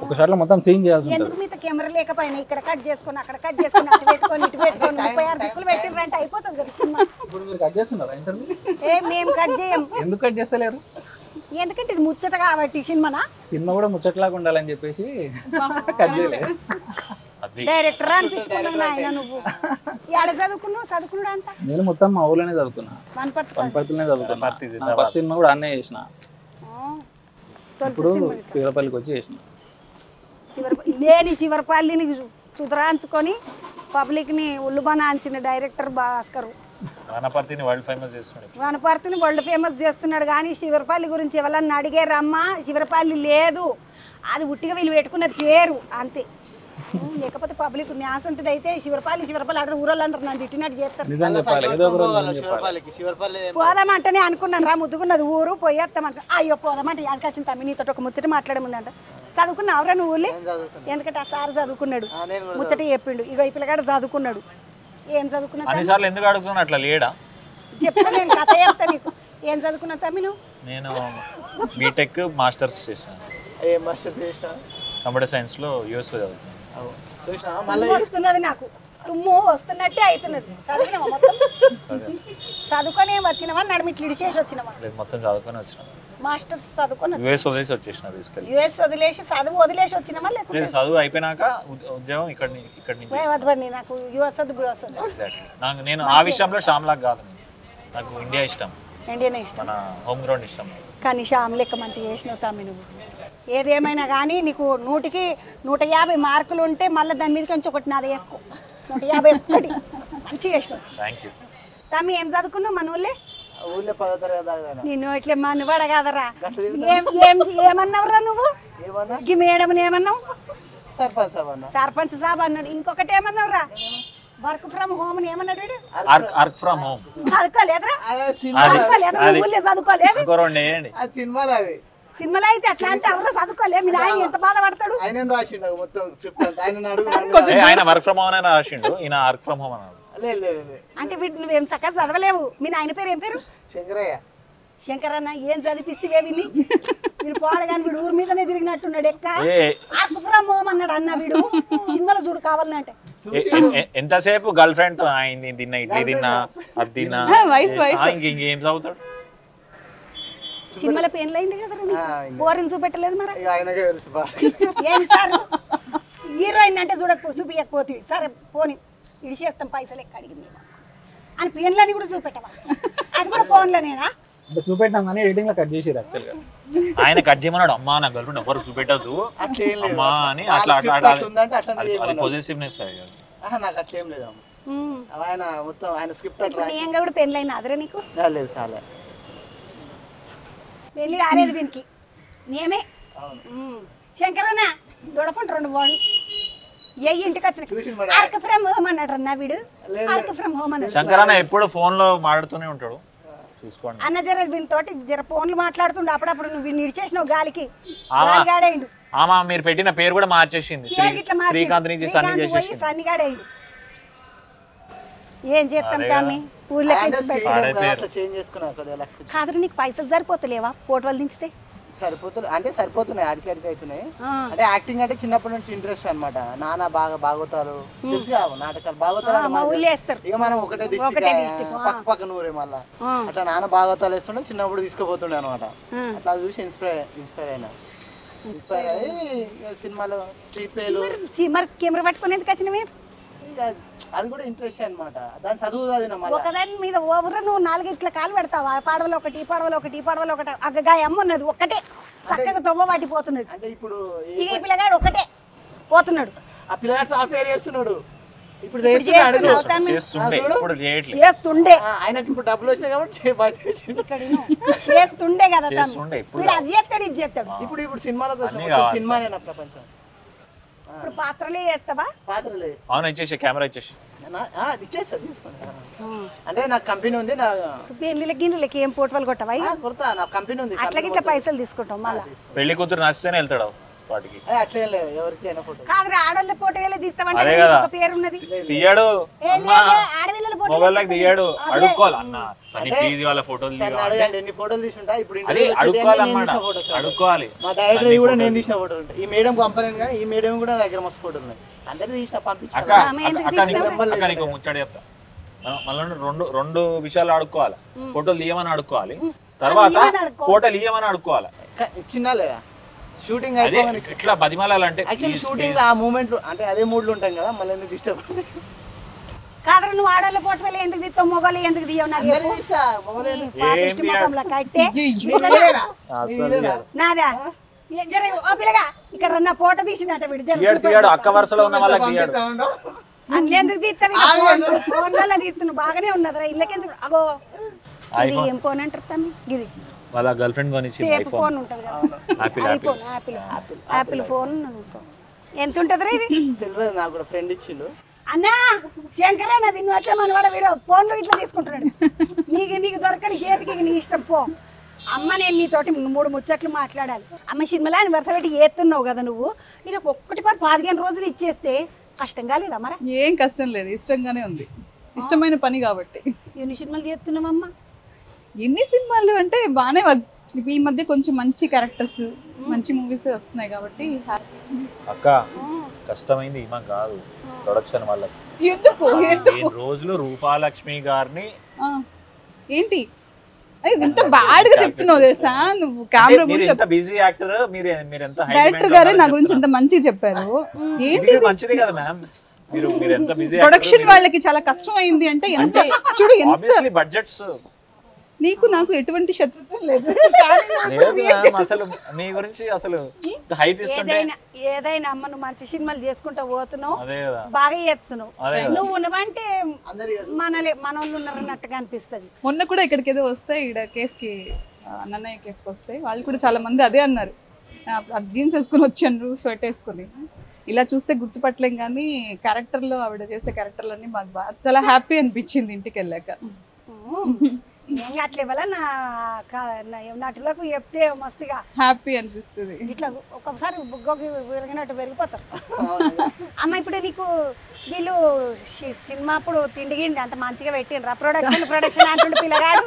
ఒక షాట్ లో మొత్తం సీన్ చేయాల్సి ఉంటుంది. మీద కెమెరా లేకపోయినా ఇక్కడ కట్ చేసుకొని అక్కడ కట్ చేసుకొని అటు పెట్టుకొని ఇటు పెట్టుకొని 36 దిక్కులు పెట్టిరంటే అయిపోతుంది కదా సినిమా. ఇప్పుడు మీరు కట్ చేస్తున్నారా ఇంటర్వ్యూ? మేము కట్ చేయం. ఎందుకు కట్ చేస్తలేరు? ఎందుకంటే ఇది ముచ్చట కాబట్టి సినిమా కూడా ముచ్చట్లాగా ఉండాలని చెప్పేసి కట్ చేయలేదు. డైరెక్టర్ అనిపించుకున్నావు ఆయన. నువ్వు ఎక్కడ చదువుకున్నాడు అంతా? నేను మొత్తం మా ఊళ్ళోనే చదువుకున్నా, వనపర్తిలోనే చదువుకున్నా. ఫస్ట్ సినిమా కూడా అన్నే చేసిన, ఇప్పుడు శివరపల్లికి వచ్చి చేసిన. లేని శివరపల్లిని చుదరాంచుకొని పబ్లిక్ని ఉల్లుబనాంచిన డైరెక్టర్ భాస్కర్. వనపర్తిని వరల్డ్ ఫేమస్ చేస్తున్నాడు. వనపర్తిని వరల్డ్ ఫేమస్ చేస్తున్నాడు, కానీ శివరపల్లి గురించి ఎవరన్నా అడిగారమ్మా? శివరపల్లి లేదు, అది ఉట్టిగా వీళ్ళు పెట్టుకున్న పేరు అంతే. లేకపోతే పబ్లిక్ న్యాసంటిది అయితే శివరపల్లి అక్కడ ఊరోళ్ళందరూ నన్ను తిట్టినట్టు చేస్తారు. పోదామంటేనే అనుకున్నాను రా, ముద్దుకున్నది ఊరు, పోయేస్తామంట. అయ్యో పోదామంటే యాదకొచ్చిన తమ్మి నీతో ఒక ముచ్చట మాట్లాడే ముందంట. చదువుకున్నావురా నువ్వు ఊళ్ళే? ఎందుకంటే ఆ సార్ చదువుకున్నాడు, ముచ్చట చెప్పిండు. ఇగో ఈ పిల్లగాడు చదువుకున్నాడు. ఏం చదువుకున్నా అన్నిసార్లు ఎందుకు అడుగుతున్నా అట్లా లేడా? చెప్తా నేను కథ చెప్తా నీకు. ఏం చదువుకున్నా తమ్మి నువ్వు? నేను బీటెక్ మాస్టర్స్ చేశాను. ఏ మాస్టర్స్ చేసినా? కంప్యూటర్ సైన్స్లో యూఎస్లో చదువుతున్నాను. చూసినా తుమ్ము మళ్ళీ వస్తున్నది నాకు, తుమ్ము వస్తున్నట్టే అవుతున్నది. చదివినావా మొత్తం? చదువుకొని వచ్చినవా నడిమిట్లు ఇడిచేసి వచ్చినవా? లేదు, మొత్తం చదువుకొని వచ్చిన. మాస్టర్స్ చదువుకొని యూఎస్ వదిలేసి వచ్చేసిన తీసుకెళ్ళి. యుఎస్ వదిలేసి చదువు వదిలేసి వచ్చినవా? లేదు, లేకపోతే చదువు అయిపోయినాక ఉద్యోగం ఇక్కడ నుంచి. వద్దండి నాకు యుఎస్ వద్దు యుఎస్ వద్దు. నాకు నేను ఆ విషయంలో శ్యామ్లాగా కాదు, నాకు ఇండియా ఇష్టం, ఇండియన్ ఇష్టం, మన హోమ్ గ్రౌండ్ ఇష్టం. కానీ శ్యామ్ లెక్క మంచిగా చేసినావు తమ్మి నువ్వు. ఏదేమైనా కానీ నీకు 100కి 150 మార్కులు ఉంటే మళ్ళీ దాని మీద కొంచెం ఒకటి నాది వేసుకో. 151 మంచిగా చేసినావు. Thank you. తమ్మి ఏం చదువుకున్నావు మన ఊళ్ళే? ఊళ్ళో 10వ తరగతి దాకా. నిన్ను ఇట్లా మనవాడ కాదరా. ఏమన్నావురా నువ్వు? ఏమన్నా? ఈ మేడం ఏమన్నావు? సర్పంచ్ సాబ్ అన్న. సర్పంచ్ సాబ్ అన్నాడు. ఇంకొకటి ఏమన్నావురా? వర్క్ ఫ్రమ్ హోమ్ ఏమన్నాడు? వర్క్ ఫ్రమ్ హోమ్ చదువుకోలేదురా? అదే చదువుకోలేదురా? ఊళ్ళో చదువుకోలేదు. ఇంకో 2 వేయండి. అది సినిమాలో అది సినిమాలో అయితే అట్లా అంటే ఎవరో చదువుకోలేదు. మీ ఆయన ఎంత బాధపడతాడు? ఆయన రాసిండు మొత్తం స్క్రిప్ట్ అంతా. ఆయన అడుగు ఆయన వర్క్ ఫ్రమ్ హోమ్ అని రాసిండు, ఈయన వర్క్ ఫ్రమ్ హోమ్ అన్నాడు. లేదు లేదు లేదు. అంటే వీటి నువ్వేం చక్కగా చదవలేవు. మీ నాయన పేరు ఏం పేరు? శంకరయ్య. శంకరన్న ఏం చదివిస్తే విని వీడు పోడగాని వీడు ఊరి మీదనే తిరిగినట్టున్నాడు. ఎక్క ఏ వర్క్ ఫ్రమ్ హోమ్ అన్నాడు అన్న. వీడు సినిమాలో చూడు కావాలంటే ఎంతసేపు గర్ల్ ఫ్రెండ్ తో అయింది, తిన్నా ఇడ్లీ తిన్నా అది తిన్నా, ఇంకేం చదువుతాడు? సినిమాలో పెయిన్ అయింది కదా, బోరిని చూపెట్టలేదు మరి. ఇక ఆయనకే తెలుసు బాగా. ఏం సార్ హీరోయిన్ అంటే చూపించకపోతే సరే పోని ఇడిచేస్తాం పైసలు ఎక్క అడిగింది అని పెయిన్లని కూడా చూపెట్టవా? అది కూడా ఫోన్లోనేనా? అంటే చూపెట్టాం కానీ ఎడిటింగ్ లో కట్ చేసిరు యాక్చువల్గా. ఆయన కట్ చేయమన్నాడు. అమ్మా నా గర్ల్ ఫ్రెండ్ ఎవరు చూపెట్టదు అమ్మా అని. అట్లా అది పొజిటివ్నెస్. నాకు అట్లేం లేదు అమ్మ. ఆయన మొత్తం ఆయన స్క్రిప్ట్ అట్లా. నేను కూడా పెళ్ళి అయినా అదరా నీకు? లేదు కాలే. పెళ్ళి కాలేదు దీనికి. నేమే శంకరన్న దొడపండి 2 బాగుంది. ఏ ఇంటికి వచ్చిన ఆర్క్ ఫ్రమ్ హోమ్ అన్నాడు అన్న వీడు. ఆర్క్ ఫ్రమ్ హోమ్ అన్నాడు. శంకరన్న ఎప్పుడు ఫోన్ లో మాట్లాడుతూనే ఉంటాడు, చూసుకోండి అన్న. జర దీనితోటి జర ఫోన్లు మాట్లాడుతుండే అప్పుడప్పుడు. నువ్వు నిడిచేసినావు గాలికి, గాలిగాడేయండు. ఆమా మీరు పెట్టిన పేరు కూడా మార్చేసింది, శ్రీకాంత్ నుంచి సన్ని చేసేసింది. సన్నిగాడేయండు. ఏం చేస్తాం తమ్మి ఊళ్ళో చేంజ్ చేసుకున్నా. కాదు నీకు పైసలు సరిపోతలేవా ఫోటోలు దించితే? సరిపోతున్నాయి అంటే సరిపోతున్నాయి, అడికి అవుతున్నాయి. అంటే యాక్టింగ్ అంటే చిన్నప్పటి నుంచి ఇంట్రెస్ట్ అనమాట. నాన్న బాగా బాగోతారు తెలుసు కావు నాటకాలు బాగోతారు. ఇక మనం ఒకటే డిస్ట్రిక్ట్ పక్క పక్కన ఊరే మళ్ళా అట్లా నాన్న బాగోతాలు వేస్తుండే. చిన్నప్పుడు తీసుకుపోతుండే అనమాట. అట్లా చూసి ఇన్స్పైర్ అయ్యి సినిమాలో స్ట్రీట్ ప్లేలు. మరి కెమెరా పట్టుకుని ఎందుకు వచ్చిన మీరు? అది కూడా ఇంట్రెస్ట్ అనమాట. దాని చదువు చదివిన ఒకదాని మీద ఓవర్ నువ్వు 4 ఇట్లా కాలు పెడతావా? పడవలో ఒకటి పడవలో ఒకటి పడవలో ఒకటి. అగ్గగాయ అమ్మ ఉన్నది ఒక్కటే చక్కగా తొవ్వ పట్టిపోతున్నది. అంటే ఇప్పుడు ఈ పిల్లగాడు ఒకటే పోతున్నాడు. ఆ పిల్లగాడు సాఫ్ట్వేర్ చేస్తున్నాడు. ఇప్పుడు చేస్తుండే ఆయనకి ఇప్పుడు డబ్బులు వచ్చినాయి కాబట్టి చేస్తుండే కదా. అది చేస్తాడు ఇది చేస్తాడు. ఇప్పుడు సినిమాలకు సినిమానే నా ప్రపంచం. ఇప్పుడు పాత్రలే చేస్తావా? పాత్రలే ఇచ్చేసి కెమెరా ఇచ్చేసి ఇచ్చేస్తా తీసుకోండి. అంటే నాకు కంపెనీ ఉంది. నా పెళ్లిళ్ళకి గిన్నెలకి ఏం పోటువలు కొట్టవా? కొడతా, నా కంపెనీ ఉంది. అట్లా గిట్లా పైసలు తీసుకుంటాం మళ్ళీ. పెళ్లి కూతురు నచ్చితేనే వెళ్తాడు వాటికి. అట్లే లేదు ఎవరికైనా ఫోటో కాదు ఆడోళ్ళ ఫోటోలు తీస్తామంటే పేరు ఉన్నది తీయడు, మొబైల్లోకి తీయడు. అడుక్కోవాలి అన్న సన్నీ ప్లీజ్ వాళ్ళ ఫోటోలు ఎన్ని ఫోటోలు తీసుంటా. ఇప్పుడు అడుక్కోవాలన్నమాట, అడుక్కోవాలి. మా డైరెక్టర్ కూడా నేను తీసిన ఫోటోలు ఉంటాయి. ఈ మేడం పంపలేను కానీ ఈ మేడం కూడా నా దగ్గర మస్తు ఫోటోలు ఉన్నాయి. అందరినీ తీసిన పంపించాను. అక్క నీకు ముచ్చట చెప్తా. మళ్ళీ 2 విషయాలు అడుక్కోవాలి. ఫోటోలు తీయమని అడుక్కోవాలి, తర్వాత ఫోటోలు ఇయ్యమని అడుక్కోవాలి. ఇచ్చిందా లేదా? షూటింగ్ ఇట్లా బతిమాలంటే షూటింగ్ ఆ మూమెంట్ అంటే అదే మూడ్లు ఉంటాం కదా. మళ్ళీ ఎందుకు డిస్టర్బ్ కాదు. నువ్వు ఆడోళ్ళ ఫోటోలు ఎందుకు తీస్తావు, మొగలు ఎందుకు తీయవు? నాదా పిల్లగా ఇక్కడ నా ఫోటో తీసినట్ట వీడు అక్క వరుసలో ఉన్న వాళ్ళకి తీయడు. అందుకు తీస్తాను ఫోన్లలో తీస్తున్నావు. బాగానే ఉన్నదిరా ఇళ్ళకి. అగో ఏం ఫోన్ అంటారు తమ్మి? ఇది వాళ్ళ గర్ల్ ఫ్రెండ్ కొనిచ్చింది సేఫ్ ఫోన్ ఉంటుంది కదా, ఐఫోన్ యాపిల్ ఫోన్. ఎంత ఉంటుందిరా ఇది? తెలియదు నాకు కూడా ఫ్రెండ్ ఇచ్చిండు. అన్నా శంకరన్న విన్ను అట్లా మనవాడ వీడు ఫోన్లో ఇట్లా తీసుకుంటున్నాడు. నీకు దొరకని చేతికి నీ ఇష్టం పో. అమ్మ నేను నీతోటి 3 ముచ్చట్లు మాట్లాడాలి. అమ్మ సినిమాలో వరుస పెట్టి ఏస్తున్నావు కదా నువ్వు. ఇక 15 రోజులు ఇచ్చేస్తే కష్టంగా లేదా? మరి ఏం కష్టం లేదు, ఇష్టంగానే ఉంది. ఇష్టమైన పని కాబట్టి. ఎన్ని సినిమాలు చేస్తున్నావమ్మా? ఎన్ని సినిమాలు అంటే బాగానే ఈ మధ్య కొంచెం మంచి క్యారెక్టర్స్ మంచి మూవీస్ వస్తున్నాయి కాబట్టి అక్క కష్టమైంది ఈమె కాదు ప్రొడక్షన్ వాళ్ళకి. ఎందుకు ఈ రోజులు రూపాలక్ష్మి గారిని ఏంటి ఇంత బ్యాడ్ గా చెప్తున్నావు తెలుసా నువ్వు? కెమెరా ఎంత బిజీ యాక్టర్ మీరు ఎంత డైరెక్టర్ గారే నా గురించి ఎంత మంచిగా చెప్పారు. ఏంటి మంచిది కదా మ్యామ్, మీరు ఎంత బిజీ ప్రొడక్షన్ వాళ్ళకి చాలా కష్టం అయింది అంటే ఎంత చూడు ఎంత బడ్జెట్స్. నీకు నాకు ఎటువంటి శత్రుత్వం లేదు. అసలు మీ గురించి అసలు హైప్ ఇస్తుంటే ఏదైనా అమ్మ నువ్వు మంచి సినిమాలు చేసుకుంటా పోతున్నావు, బాగా చేస్తున్నావు. నువ్వు ఉన్నవంటే మనోళ్ళు ఉన్నారన్నట్టుగా అనిపిస్తుంది. మొన్న కూడా ఇక్కడికి ఏదో వస్తాయి ఇక్కడ కేఫ్ కి నన్నయ్య కేఫ్ కి వస్తాయి వాళ్ళు కూడా చాలా మంది అదే అన్నారు, జీన్స్ వేసుకుని వచ్చాను షర్ట్ వేసుకుని. ఇలా చూస్తే గుర్తుపట్టలేం కానీ క్యారెక్టర్లో ఆవిడ చేసే క్యారెక్టర్లన్నీ మాకు బాగా చాలా హ్యాపీ అనిపించింది ఇంటికి వెళ్ళాక. అట్లా ఇవ్వాల నటులకు చెప్తే మస్తుగా హ్యాపీ అనిపిస్తుంది. ఇట్లా ఒక్కొక్కసారి బుగ్గకి విరిగినట్టు పెరిగిపోతారు. అమ్మ ఇప్పుడు నీకు వీళ్ళు సినిమా అప్పుడు తిండి గిండి అంత మంచిగా పెట్టిండ్రా? ప్రొడక్షన్ అంటుండే పిల్లగాడు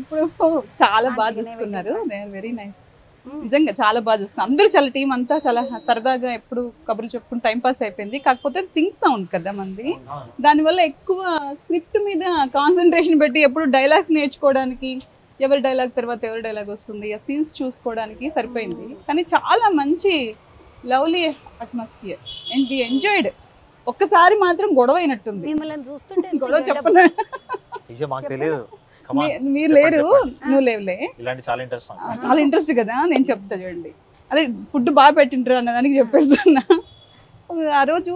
ఇప్పుడు చాలా బాగా చూసుకున్నారు. They are very nice. నిజంగా చాలా బాగా చూసుకున్నారు అందరూ. చాలా టీం అంతా చాలా సరదాగా ఎప్పుడు కబుర్లు చెప్పుకుని టైం పాస్ అయిపోయింది. కాకపోతే సింక్ సౌండ్ కదా మంది, దానివల్ల ఎక్కువ స్క్రిప్ట్ మీద కాన్సన్ట్రేషన్ పెట్టి ఎప్పుడు డైలాగ్స్ నేర్చుకోవడానికి ఎవరి డైలాగ్ తర్వాత ఎవరి డైలాగ్ వస్తుంది ఆ సీన్స్ చూసుకోవడానికి సరిపోయింది. కానీ చాలా మంచి lovely atmosphere and we enjoyed. ఒక్కసారి మాత్రం గొడవ అయినట్టుంది మిమ్మల్ని చూస్తుంటే. గొడవ చెప్పను తెలియదు, మీరు లేరు, నువ్వు లేవులే. చాలా ఇంట్రెస్ట్ కదా, నేను చెప్తా చూడండి. అదే ఫుడ్ బాగా పెట్టింటారు అన్నదానికి చెప్పేస్తున్నా. ఆ రోజు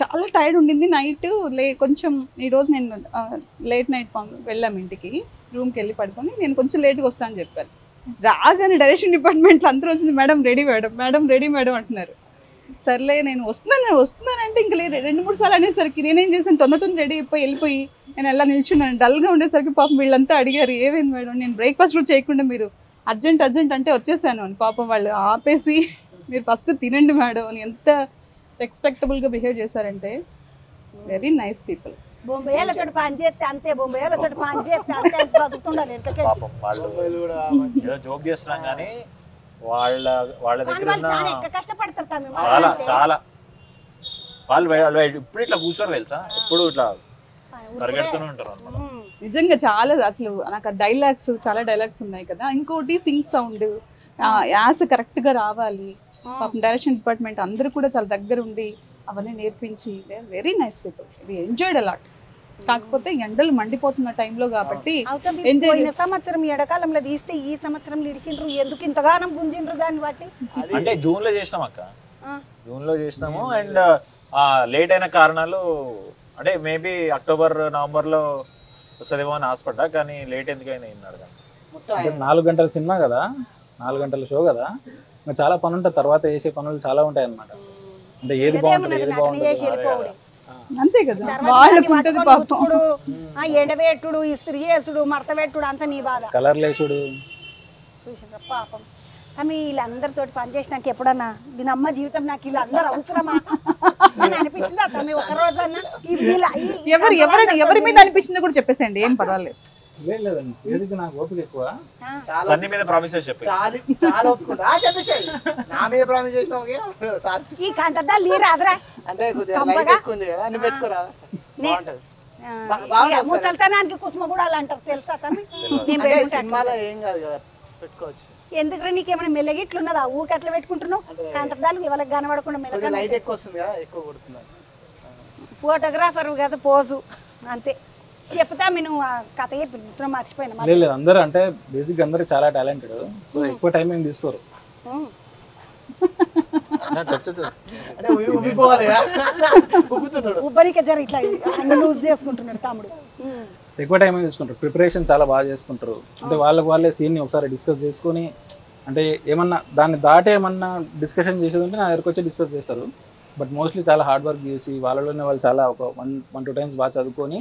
చాలా టైర్డ్ ఉండింది నైట్. కొంచెం ఈరోజు నేను లేట్ నైట్ వెళ్ళాము ఇంటికి, రూమ్కి వెళ్ళి పడుకొని నేను కొంచెం లేట్గా వస్తాను చెప్పాను. రాగానే డైరెక్షన్ డిపార్ట్మెంట్లో అందరూ వచ్చింది, madam ready madam, madam ready madam అంటున్నారు. సర్లే నేను వస్తున్నానంటే ఇంకా లేదు 2-3 సార్లు అనేసరికి నేనేం చేశాను, తొందర రెడీ అయిపోయి వెళ్ళిపోయి నేను ఎలా నిల్చున్నాను. డల్గా ఉండేసరికి పాపం వీళ్ళంతా అడిగారు ఏమైంది మేడం, నేను బ్రేక్ఫాస్ట్ కూడా చేయకుండా మీరు అర్జెంట్ అంటే వచ్చేసాను అని. పాపం వాళ్ళు ఆపేసి మీరు ఫస్ట్ తినండి మేడం అని ఎంత రెస్పెక్టబుల్గా బిహేవ్ చేశారంటే. Very nice people. బొంబాయిలతో పని చేస్తే అంతే, బొంబాయిలతో పని చేస్తే అంతే చదువుతుండాలి. జోక్ చేస్తున్నాం కానీ వాళ్ళ దగ్గర కష్టపడతారు చాలా. వాళ్ళు ఇప్పుడు ఇట్లా కూర్చోరు తెలుసా, ఎప్పుడు ఇట్లా పరిగెడుతూనే ఉంటారు అన్నమాట. నిజంగా చాలా అసలు నాకు డైలాగ్స్ చాలా డైలాగ్స్ ఉన్నాయి కదా. ఇంకోటి సింగ్ సౌండ్ యాస కరెక్ట్ గా రావాలి. పాపం డైరెక్షన్ డిపార్ట్మెంట్ అందరూ కూడా చాలా దగ్గర ఉండి అవన్నీ నేర్పించి very nice people. We enjoyed a lot. కాకపోతే ఎండలు మండిపోతున్న టైంలో కాబట్టి సంవత్సరం ఎడకాలంలో తీస్తే ఈ సంవత్సరం ఇడిచిండ్రు, ఎందుకు ఇంతగానం గుంజిండ్రు దాన్ని బట్టి. అంటే జూన్ లో చేసినాం అక్క, జూన్ లో చేసినాము. అండ్ లేట్ అయిన కారణాలు అంటే మేబీ అక్టోబర్ నవంబర్ లో వస్తుందేమో అని ఆశపడ్డా, కానీ లేట్ ఎందుకైనా అన్నాడు. 4 గంటల సినిమా కదా, 4 గంటల షో కదా, ఇంకా చాలా పని ఉంటుంది. తర్వాత చేసే పనులు చాలా ఉంటాయి అన్నమాట. అంటే ఏది బాగుంటుంది ఏది బాగుంటుంది అంతే కదా, వాళ్ళకు ఉంటది పాపం. ఎండబెట్టుడు, ఇస్త్రీ చేసుడు, మడత పెట్టుడు అంతా నీ బాధ. కలర్ లేసుడు చూసిన పాపం. ఆమె వీళ్ళందరితో పని చేసినాక ఎప్పుడన్నా దీని అమ్మ జీవితం నాకు వీళ్ళందరూ అవసరమా అని అనిపించింది అతను ఒక రోజన్నా. ఎవరి మీద అనిపించిందో కూడా చెప్పేసేయండి, ఏం పర్వాలేదు. లేదండి నాకు ఓపిక ఎక్కువ. సన్నీ మీద ప్రామిస్ చెప్పి చాలా ఒప్పుకుంటా చెప్పేసాయి. నా మీద ప్రామిస్ చేసిన ఈ కంటద్దాలు నీ రాదురా అంటే కొద్దిగా ఎక్కువ ఉంది కదా, నువ్వు పెట్టుకోరా బాగుంటది. ముసల్తనానికి కుసుమ కూడా అలా అంటారు తెలుసా తమ్మి? సినిమాలో ఏం కాదు కదా, పెట్టుకోవచ్చు. ఎందుకంటే నీకేమైనా మెల్లగిట్లు ఉన్నదా ఊకి అట్లా పెట్టుకుంటున్నావు? కంటద్దాలు ఎవరికి కనబడకుండా మెల్లగా లైట్ ఎక్కువ వస్తుంది కదా, ఎక్కువ కొడుతున్నారు. ఫోటోగ్రాఫర్ కదా పోజు అంతే. చెప్తా నేను కథ చెప్పి మర్చిపోయినా. లేదు అందరూ అంటే బేసిక్ అందరూ చాలా టాలెంటెడ్, సో ఎక్కువ టైం ఏం తీసుకోరు. ఉబ్బరికే జర ఇట్లా లూజ్ చేసుకుంటున్నాడు తమ్ముడు. ఎక్కువ టైం తీసుకుంటారు, ప్రిపరేషన్ చాలా బాగా చేసుకుంటారు. అంటే వాళ్ళే సీన్ని ఒకసారి డిస్కస్ చేసుకొని, అంటే ఏమన్నా దాన్ని దాటే ఏమన్నా డిస్కషన్ చేసేది ఉంటే నా దగ్గరకు వచ్చి డిస్కస్ చేస్తారు. బట్ మోస్ట్లీ చాలా హార్డ్ వర్క్ చేసి వాళ్ళలోనే వాళ్ళు చాలా ఒక 1-2 టైమ్స్ బాగా చదువుకొని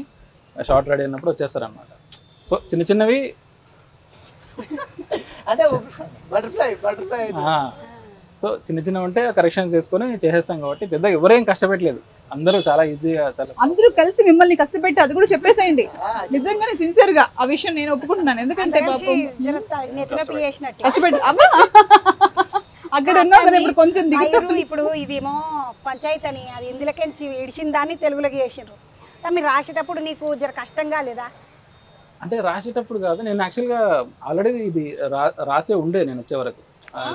షార్ట్ రెడీ అయినప్పుడు వచ్చేస్తారు అనమాట. సో చిన్న చిన్నవి అంటే బటర్ఫ్లై సో చిన్న చిన్నవి ఉంటే కరెక్షన్స్ చేసుకొని చేసేస్తాం కాబట్టి పెద్దగా ఎవరేం కష్టపెట్టలేదు. అందరూ చాలా ఈజీగా చాలా అందరూ కలిసి మిమ్మల్ని కష్టపెట్టి అది కూడా చెప్పేసేయండి. నిజంగానే సిన్సియర్ గా ఆ విషయం నేను ఒప్పుకుంటున్నాను. ఎందుకంటే పాపం కష్టపెట్టి అమ్మా అక్కడ ఉన్నావు కదా ఇప్పుడు కొంచెం ఇప్పుడు ఇదేమో పంచాయతీ అని అది ఇందులోకించి ఇడిచిన దాన్ని తెలుగులోకి చేసిండ్రు. మీరు రాసేటప్పుడు నీకు జర కష్టంగా లేదా? అంటే రాసేటప్పుడు కాదు, నేను యాక్చువల్గా ఆల్రెడీ ఇది రాసే ఉండే. నేను వచ్చే వరకు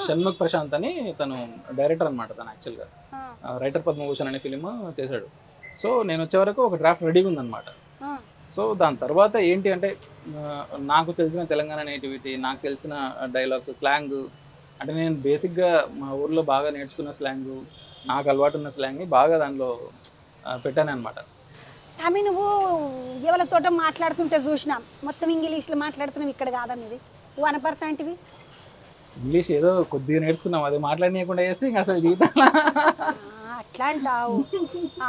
షణ్ముఖ్ ప్రశాంత్ అని తను డైరెక్టర్ అనమాట. తను యాక్చువల్గా రైటర్ పద్మభూషణ్ అనే ఫిలిం చేశాడు. సో నేను వచ్చే వరకు ఒక డ్రాఫ్ట్ రెడీగా ఉందన్నమాట. సో దాని తర్వాత ఏంటి అంటే నాకు తెలిసిన తెలంగాణ నేటివిటీ, నాకు తెలిసిన డైలాగ్స్, స్లాంగ్, అంటే నేను బేసిక్గా మా ఊర్లో బాగా నేర్చుకున్న స్లాంగ్, నాకు అలవాటు ఉన్న స్లాంగ్ని బాగా దానిలో పెట్టాను అనమాట. ఆమె నువ్వు ఎవరితో మాట్లాడుతుంటే చూసినాం మొత్తం ఇంగ్లీష్లో మాట్లాడుతున్నావు, ఇక్కడ కాదన్నది 1% ఇంగ్లీష్ ఏదో కొద్దిగా నేర్చుకున్నాం, అది మాట్లాడనీయకుండా చేసి ఇంకా అసలు జీవితంలో అట్లా అంటావు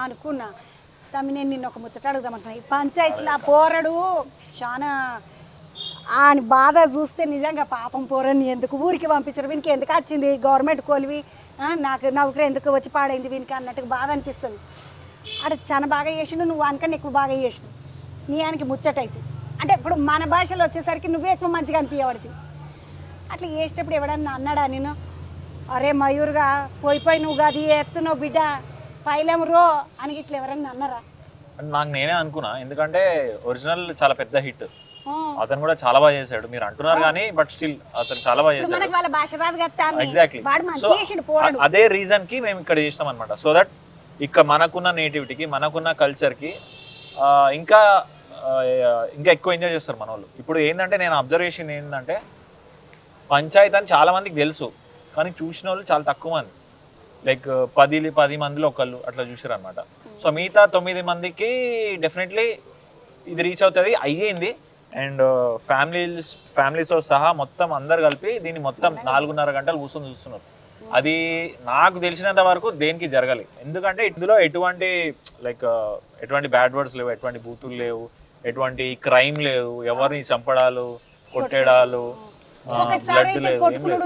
అనుకున్నా. తమ్మి నేను నిన్న ఒక ముచ్చట అడుగుదామంటున్నా. ఈ పంచాయతీలో పోరడు చాలా ఆయన బాధ చూస్తే నిజంగా పాపం పోరని ఎందుకు ఊరికి పంపించారు, వీనికి ఎందుకు వచ్చింది గవర్నమెంట్ కొలివి, నాకు నౌకరీ ఎందుకు వచ్చి పాడైంది వీనికి అన్నట్టుగా బాధ అనిపిస్తుంది. అక్కడ చాలా బాగా చేసిండు, నువ్వు అనకన్నా ఎక్కువ బాగా చేసినావు. నీ ఆయనకి ముచ్చటైతే అంటే ఇప్పుడు మన భాషలో వచ్చేసరికి నువ్వే ఎక్కువ మంచిగా అనిపించబడుతుంది. అట్లా చేసేటప్పుడు ఎవడన్నా అన్నాడా నేను, అరే మయూర్గా పోయిపోయి నువ్వు అది ఎత్తున్నావు బిడ్డ పైలేం రో అని ఇట్లా ఎవరన్నా అన్నారా? నాకు నేనే అనుకున్నా, ఎందుకంటే ఒరిజినల్ చాలా పెద్ద హిట్, అతను కూడా చాలా బాగా చేశాడు. మీరు అంటున్నారు కానీ బట్ స్టిల్ అతను చాలా బాగా చేశాడు. వాళ్ళ భాష రాదు కదా. ఎగ్జాక్ట్లీ. అదే రీజన్ కి మేము ఇక్కడ చేసినాం అనమాట. సో దట్ ఇక్కడ మనకున్న నేటివిటీకి, మనకున్న కల్చర్కి ఇంకా ఇంకా ఎక్కువ ఎంజాయ్ చేస్తారు మన వాళ్ళు. ఇప్పుడు ఏంటంటే నేను అబ్జర్వ్ చేసింది ఏంటంటే పంచాయతీ అని చాలా మందికి తెలుసు, కానీ చూసిన వాళ్ళు చాలా తక్కువ మంది. లైక్ 10 మందిలో ఒకళ్ళు అట్లా చూసారు అనమాట. సో మిగతా 9 మందికి డెఫినెట్లీ ఇది రీచ్ అవుతుంది, అయ్యింది. అండ్ ఫ్యామిలీతో సహా మొత్తం అందరు కలిపి దీన్ని మొత్తం 4.5 గంటలు కూర్చొని చూస్తున్నారు. అది నాకు తెలిసినంత వరకు దేనికి జరగాలి, ఎందుకంటే ఇందులో ఎటువంటి బ్యాడ్ వర్డ్స్ లేవు, ఎటువంటి బూతులు లేవు, ఎటువంటి క్రైమ్ లేదు, ఎవరిని చంపడాలు, కొట్టేడాలు, బ్లడ్ లేదు, ఏం లేదు.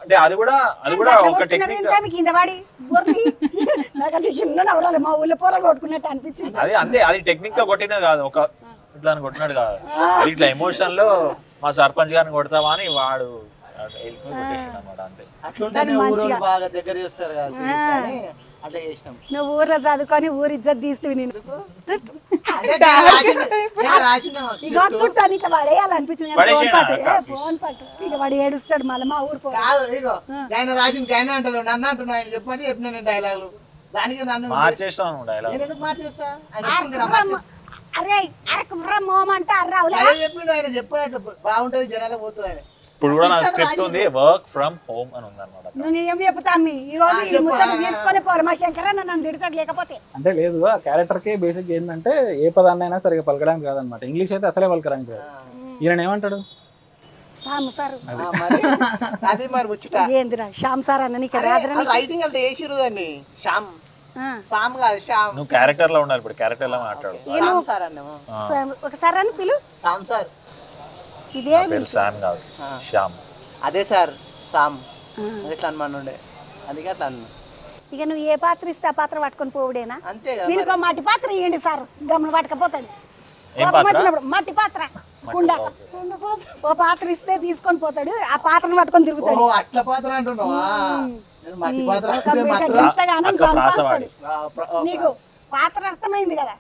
అంటే అది కూడా ఒక టెక్నిక్. అది అంతే, అది టెక్నిక్ తో కొట్టినది కాదు, ఒక ఇట్లా కొట్టినట్టు కాదు. ఇట్లా ఎమోషన్ లో మా సర్పంచ్ గారిని కొడతామా అని వాడు అనమాట. అంతే. నువ్వు ఊర్లో చదువుకొని ఊరి ఇజ్జత్ తీస్తూ నేను పడేయాలనిపించింది. ఇక వాడు ఏడుస్తాడు మళ్ళీ మా ఊరు అరే అరకుర్ర మోమంటే అర్రావులే చెప్పినట్టు బాగుంటది, జనాలు పోతుంది. ఇప్పుడు కూడా నా స్క్రిప్ట్ ఉంది, వర్క్ ఫ్రమ్ హోమ్ అని ఉంది అనమాట. ఏం చెప్తా ఈ రోజు తీసుకొని పోరు మా శంకర నన్ను తిడతాడు లేకపోతే. అంటే లేదు, ఆ క్యారెక్టర్ కి బేసిక్ ఏంటంటే ఏ పదాన్నైనా సరిగా పలకడానికి కాదనమాట. ఇంగ్లీష్ అయితే అసలే పలకడానికి కాదు. ఈయన ఏమంటాడు, ఏందిరా శ్యామ్ సార్ అన్న నీకు రైటింగ్ అంటే వేసిరు దాన్ని శ్యామ్ సామ్ కాదు శ్యామ్. నువ్వు క్యారెక్టర్ లో ఉండాలి, ఇప్పుడు క్యారెక్టర్ లో మాట్లాడు. ఒకసారి అని పిలు సామ్ సార్. ఇదే శ్యామ్ కాదు శ్యామ్. అదే సార్ సామ్ అట్లా అనమాట ఉండే, అందుకే అట్లా అన్న. ఇక నువ్వు ఏ పాత్ర ఇస్తే ఆ పాత్ర పట్టుకొని పోవుడేనా? అంతే. దీనికి మట్టి పాత్ర ఇవ్వండి సార్, గమన పట్టుకపోతాడు. మట్టి పాత్ర కుండ ఓ పాత్ర ఇస్తే తీసుకొని పోతాడు, ఆ పాత్రను పట్టుకొని తిరుగుతాడు. అట్లా పాత్ర అంటున్నావా? నీకు పాత్ర అర్థమైంది కదా.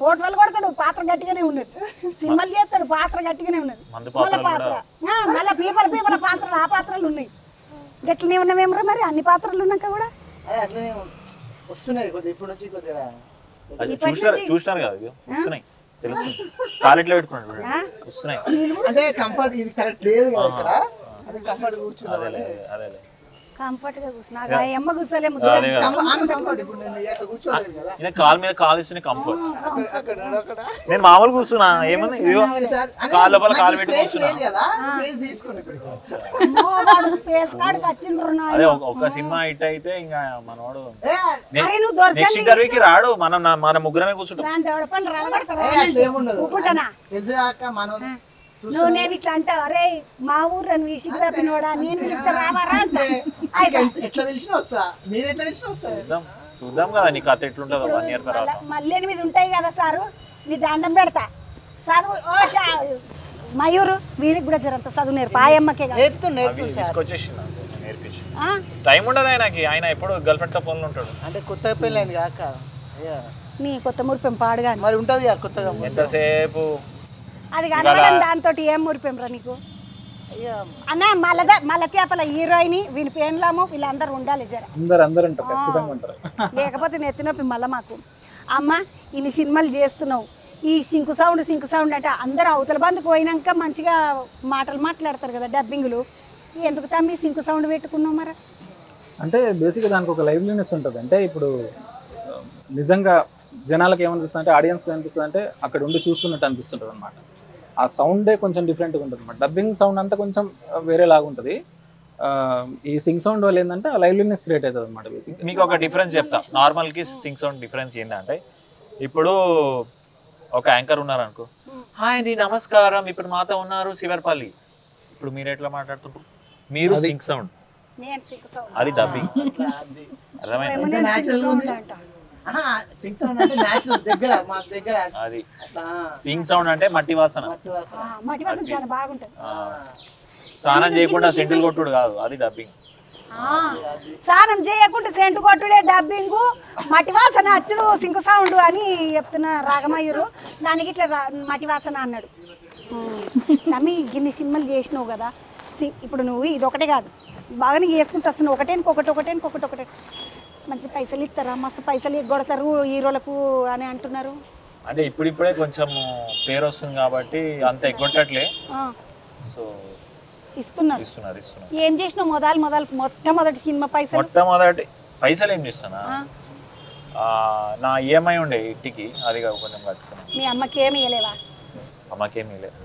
పోటలు కొడతాడు, పాత్ర గట్టిగానే ఉన్నది. సినిమాలు చేస్తాడు, పాత్ర గట్టిగానే ఉన్నది. మళ్ళీ పాత్ర మళ్ళీ పీపల పాత్రలు, ఆ పాత్రలు ఉన్నాయి. గట్లనే ఉన్నామేమరా మరి అన్ని పాత్రలు ఉన్నాక కూడా అట్లనే వస్తున్నాయి కొద్దిగా ఇప్పుడు నుంచి కొద్దిగా. చూసినారు కదా వస్తున్నాయి, తెలుస్తుంది. కాలేట్లో పెట్టుకున్నాడు వస్తున్నాయి. అంటే కంఫర్ట్ ఇది కరెక్ట్ లేదు కదా ఇక్కడ, అది కంఫర్ట్ కూర్చుంది. అదే కంఫర్ట్ గా కూర్చున్నా ఎమ్మ కూర్చోలేము. కాలు మీద కాలు ఇస్తే కంఫర్ట్. నేను మామూలు కూర్చున్నా, ఏమన్నా కాలు లోపల కాలు పెట్టి కూర్చున్నా. అదే ఒక సినిమా హిట్ అయితే ఇంకా మనవాడు నెక్స్ట్ ఇంటర్వ్యూకి రాడు, మన ముగ్గురమే కూర్చుంటాం. తెలుసాక మనం నువ్వు నేను ఇట్లా అంటావు అరే మా ఊరు నువ్వు ఇసుకు తప్పినోడా నేను పిలిస్తే రావారా అంట ఎట్లా పిలిచినా వస్తా, మీరు ఎట్లా పిలిచినా వస్తా. చూద్దాం కదా నీ కథ ఎట్లుంటుందో 1 year తర్వాత. మళ్ళీ 8 ఉంటాయి కదా సారు, నీ దండం పెడతా చదువు. మయూరు వీరికి కూడా జరంత చదువు నేర్పు ఆయమ్మకే తీసుకొచ్చేసింది నేర్పించి టైం ఉండదు ఆయన ఎప్పుడు గర్ల్ ఫ్రెండ్ తో ఫోన్ లో ఉంటాడు. అంటే కొత్తగా పెళ్ళైంది కాక నీ కొత్త మురిపెం పాడుగా మరి ఉంటది కొత్తగా. ఎంతసేపు అది కనబడం దాంతో ఏం మురిపెం రా నీకు అన్న. మళ్ళీ తేపల హీరోయిన్ వీని పేన్లాము వీళ్ళందరూ ఉండాలి జర, అందరూ ఉంటారు ఖచ్చితంగా ఉంటారు. లేకపోతే నెత్తినొప్పి మళ్ళీ మాకు. అమ్మ ఇన్ని సినిమాలు చేస్తున్నావు, ఈ సింకు సౌండ్ అంటే అందరూ అవతల బందుకు పోయినాక మంచిగా మాటలు మాట్లాడతారు కదా డబ్బింగ్లు, ఎందుకు తమ్మి సింకు సౌండ్ పెట్టుకున్నావు మరి? అంటే బేసిక్గా దానికి ఒక లైవ్లీనెస్ ఉంటుంది. అంటే ఇప్పుడు నిజంగా జనాలకు ఏమనిపిస్తుంది అంటే, ఆడియన్స్కి ఏమనిపిస్తుంది అంటే అక్కడ ఉండి చూస్తున్నట్టు అనిపిస్తుంటుంది అనమాట. ఆ సౌండే కొంచెం డిఫరెంట్గా ఉంటుంది అనమాట. డబ్బింగ్ సౌండ్ అంతా కొంచెం వేరేలాగా ఉంటుంది. ఈ సింగ్ సౌండ్ వల్ల ఏంటంటే ఆ లైవ్లీనెస్ క్రియేట్ అవుతుంది అనమాట. బేసిక్ మీకు ఒక డిఫరెన్స్ చెప్తా, నార్మల్కి సింగ్ సౌండ్ డిఫరెన్స్ ఏంటంటే, ఇప్పుడు ఒక యాంకర్ ఉన్నారు అనుకో, హాయ్ అండి నమస్కారం ఇప్పుడు మాతో ఉన్నారు శివర్పల్లి, ఇప్పుడు మీరు ఎట్లా మాట్లాడుతుంటారు, మీరు సింగ్ సౌండ్, అది డబ్బింగ్. అర్థమైంది? అది సింగ్ సౌండ్ అంటే మట్టి వాసన. స్నానం చేయకుండా సెంటులు కొట్టుడు కాదు, అది డబ్బింగ్. స్నానం చేయకుండా సెంటు కొట్టుడే డబ్బింగ్, మట్టి వాసన అచ్చుడు సింకు సౌండ్ అని చెప్తున్నా రాగమయ్యూరు. దానికి ఇట్లా మట్టి వాసన అన్నాడు. నమ్మి గిన్ని సినిమాలు చేసినావు కదా, ఇప్పుడు నువ్వు ఇది ఒకటే కాదు బాగానే చేసుకుంటూ వస్తున్నావు, ఒకటే మంచి పైసలు ఇస్తారా, మస్తు పైసలు ఎగ్గొడతారు హీరోలకు అని అంటున్నారు. అంటే ఇప్పుడిప్పుడే కొంచెం పేరు వస్తుంది కాబట్టి అంత ఎగ్గొట్టట్లే, సో ఇస్తున్నారు. ఏం చేసినావు మొట్టమొదటి సినిమా పైసలు ఏం చేస్తానా, నా ఈఎంఐ ఉండే ఇంటికి, అది కొంచెం కట్టుకున్నాను. మీ అమ్మకి ఏమి ఇవ్వలేవా? అమ్మకి ఏమి ఇవ్వలేదు.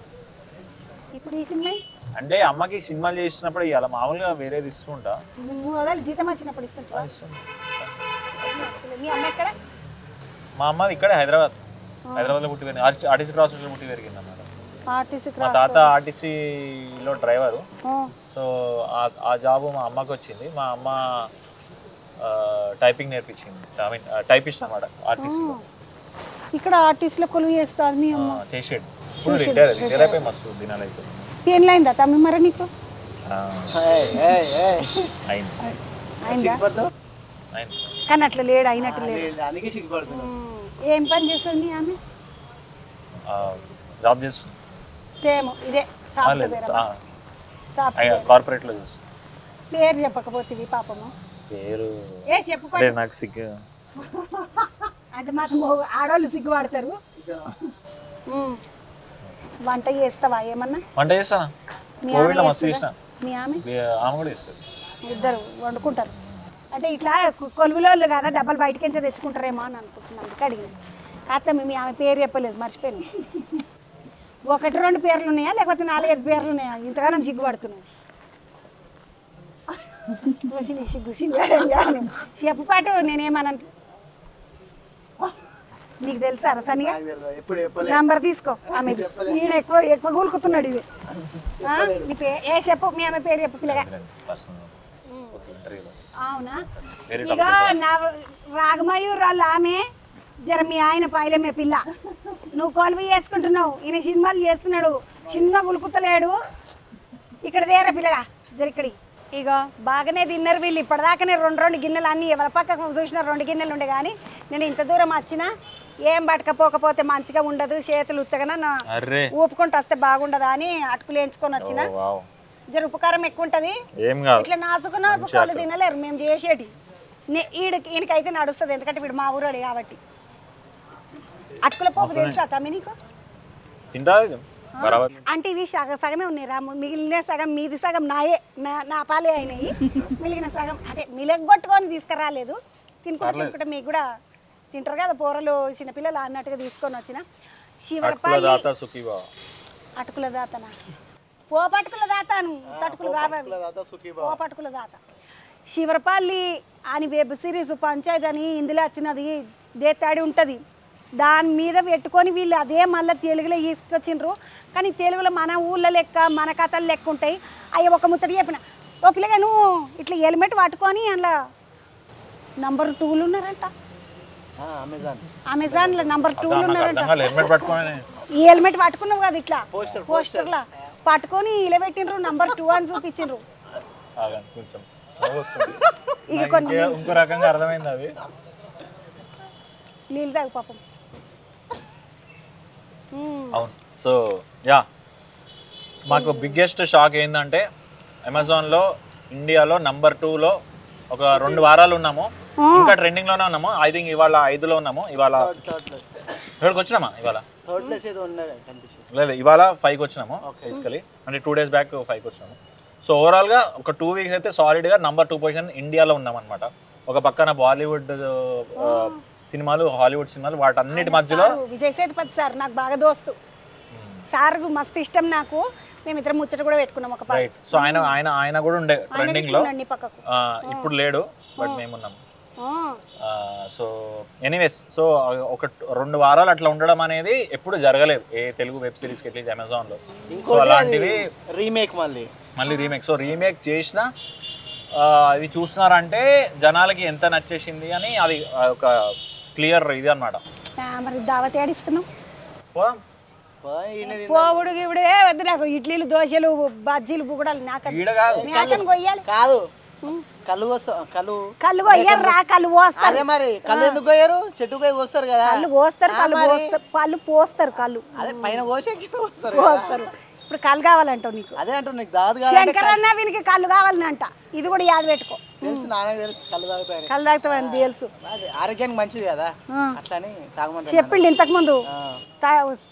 ఇప్పుడు ఈ సినిమా అంటే అమ్మకి సినిమాలు చేసినప్పుడు ఇవాళ మామూలుగా వేరేది ఇస్తుంటా, జీతం వచ్చినప్పుడు ఇస్తుంటా. మీ అమ్మ ఎక్కడ? మా అమ్మది ఇక్కడే హైదరాబాద్లో పుట్టి పెరిగింది, ఆర్టీసీ క్రాస్ రోడ్లో పుట్టి పెరిగింది అన్నమాట. మా తాత ఆర్టీసీలో డ్రైవరు, సో ఆ జాబ్ మా అమ్మకి వచ్చింది. మా అమ్మ టైపింగ్ నేర్పించింది, ఐ మీన్ టైపిస్ట్ అన్నమాట ఆర్టీసీలో. ఇక్కడ ఆర్టీసీలో కొలువు చేస్తారు మీ అమ్మ? చేసేది, ఇప్పుడు రిటైర్ అయిపోయి మస్తు దినాలు అయిపోయింది. పెళ్ళైందా తమ్మి మరి నీకు? కానీ అట్లా లేడు, అయినట్టు లేడు. ఏం పని చేస్తుంది ఆమె? జాబ్ చేస్తుంది, సేమ్ ఇదే కార్పొరేట్ లో చేస్తుంది. పేరు చెప్పకపోతే పాపము పేరు చెప్పు, నాకు సిగ్గు అంటే మాకు ఆడవాళ్ళు సిగ్గుపడతారు. వంట చేస్తావా ఏమన్నా? వంట చేస్తానా, కోవిడ్లో మస్తు చేసిన. మీ ఆమె కూడా చేస్తుంది. ఇద్దరు వండుకుంటారు. అంటే ఇట్లా కొలువులోళ్ళు కదా డబ్బులు బయటకి ఎంత తెచ్చుకుంటారేమో అని అనుకుంటున్నాను, అందుకే అడిగింది. కాస్త మీ ఆమె పేరు చెప్పలేదు, మర్చిపోయింది. 1-2 పేర్లు ఉన్నాయా లేకపోతే 4-5 పేర్లు ఉన్నాయా? ఇంతగానో సిగ్గుపడుతున్నాయి. చెప్పు పాటు నేనేమన్నాను నీకు తెలుసా సనిగా? నంబర్ తీసుకో, ఆమె ఈయన ఎక్కువ కూలుకుతున్నాడు. ఇది చెప్పు, మీ ఆమె పేరు చెప్పు పిల్లగా. అవునా? ఇక నా రాగమయూర్ వాళ్ళ ఆమె జర మీ ఆయన పైలమే పిల్ల. నువ్వు కొలువు చేసుకుంటున్నావు, ఈయన సినిమాలు చేస్తున్నాడు, సినిమా గులుకుతలేడు. ఇక్కడ దేరా పిల్లగా జర ఇక్కడికి. ఇగో బాగానే తిన్నారు వీళ్ళు, ఇప్పటిదాకానే 2 గిన్నెలు అన్నీ ఎవరి పక్కకు చూసిన 2 గిన్నెలు ఉండే. కానీ నేను ఇంత దూరం వచ్చినా ఏం పట్టకపోకపోతే మంచిగా ఉండదు, చేతులు ఉత్తగా ఊపుకుంటూ వస్తే బాగుండదా అని అటుకులు వేయించుకొని వచ్చిన. జర ఉపకారం ఎక్కువ ఉంటది, ఇట్లా నాచుకున్న తినలేరు మేము చేసేటి. ఈయనకైతే నడుస్తుంది, ఎందుకంటే వీడు మా ఊరోడు కాబట్టి. అటుకుల పోపు తెలుసా తమ్మి నీకు? అంటే ఇది సగమే ఉన్నాయి రా, మిగిలిన సగం మీది సగం నాయే, నా పాలే అయినాయి. మిగిలిన సగం అంటే మిలగొట్టుకొని తీసుకురాలేదు, తినుకుంటే మీకు కూడా తింటారు కదా పోరలు చిన్నపిల్లలు అన్నట్టుగా తీసుకొని వచ్చిన. శివరపల్లి అటుకుల దాతనా? పోపటుకుల దాతాను, తటుకులు కావాలి, పోపటుకుల దాత. శివరపల్లి అని వెబ్ సిరీస్ పంచాయతీ అని ఇందులో వచ్చినది దేతాడి ఉంటుంది. దాని మీద పెట్టుకొని వీళ్ళు అదే మళ్ళీ తెలుగులో తీసుకొచ్చిండ్రు. కానీ తెలుగులో మన ఊళ్ళో లెక్క మన కథలు లెక్క ఉంటాయి. అవి ఒక ముచ్చట చెప్పిన ఓ పిల్లగా నువ్వు ఇట్లా హెల్మెట్ పట్టుకొని అందులో నంబర్ 2లు ఉన్నారంట. అమెజాన్లో నంబర్ 2లు ఉన్నారంట. ఈ హెల్మెట్ పట్టుకున్నావు కదా ఇట్లా పోస్టర్లా పట్టుకొని ఇలా పెట్టిండ్రు నంబర్ 2 అని చూపించిండ్రు. ఇక కొన్ని ఇంకో రకంగా అర్థమైంది అవి. నీళ్ళు తాగు పాపం. అవును. సో యా మాకు బిగ్గెస్ట్ షాక్ ఏంటంటే అమెజాన్లో ఇండియాలో నంబర్ 2లో ఒక 2 వారాలు ఉన్నాము. ఇంకా ట్రెండింగ్లోనే ఉన్నాము. ఐ థింక్ ఇవాళ 5లో ఉన్నాము. ఇవాళ 3కి వచ్చినామా? ఇవాళ లేదు, ఇవాళ 5కి వచ్చినాము బేసికలీ. అంటే 2 days బ్యాక్ 5కి వచ్చినాము. సో ఓవరాల్గా ఒక 2 weeks అయితే సాలిడ్గా నంబర్ 2 పొజిషన్ ఇండియాలో ఉన్నామన్నమాట. ఒక పక్కన బాలీవుడ్ సినిమాలు, హాలీవుడ్ సినిమాలు, వాటన్నిటి మధ్యలో విజయ్ సేతుపతి సార్ నాకు బాగా దోస్తు. సార్ మస్తు ఇష్టం నాకు. మేమిద్దరం ముచ్చట కూడా పెట్టుకున్నాం ఒక రైట్. సో ఆయన కూడా ఉండే ట్రెండింగ్లో. ఇప్పుడు లేడు, బట్ మేమున్నాం. సో ఎనీవేస్, సో ఒక 2 వారాలు అట్లా ఉండడం అనేది ఎప్పుడు జరగలేదు ఏ తెలుగు వెబ్ సిరీస్కి, ఎట్లీస్ట్ అమెజాన్లో. అలాంటివి మళ్ళీ రీమేక్. సో రీమేక్ చేసిన ఇది చూస్తున్నారంటే జనాలకి ఎంత నచ్చేసింది అని అది ఒక క్లియర్ ఇది అనమాట. మరి దావత్ ఏడిస్తున్నాం పోదాం. పోవుడు ఇవిడే వద్దు నాకు. ఇడ్లీలు, దోశలు, బజ్జీలు, బుగడాలు నాకని కొయ్యాలి కాదు. కళ్ళు కళ్ళు కొయ్యారు రా. కళ్ళు పోస్తారు. అదే మరి కళ్ళు ఎందుకు కొయ్యారు? చెట్టు పోయి పోస్తారు కదా. కళ్ళు పోస్తారు, కళ్ళు పోస్తారు. కళ్ళు అదే పైన పోసే కింద పోస్తారు. ఇప్పుడు కళ్ళు కావాలంటావు నీకు. అదే అంటావు నీకు దావత్ శంకరన్న వీనికి కళ్ళు కావాలని అంట. ఇది కూడా యాద పెట్టుకో. తెలుసు, నాన్నకు తెలుసు కళ్ళు తాగుతాయి. కళ్ళు తాగుతావని తెలుసు. ఆరోగ్యానికి మంచిది కదా అట్లని తాగమంటారు. చెప్పిండు ఇంతకు ముందు.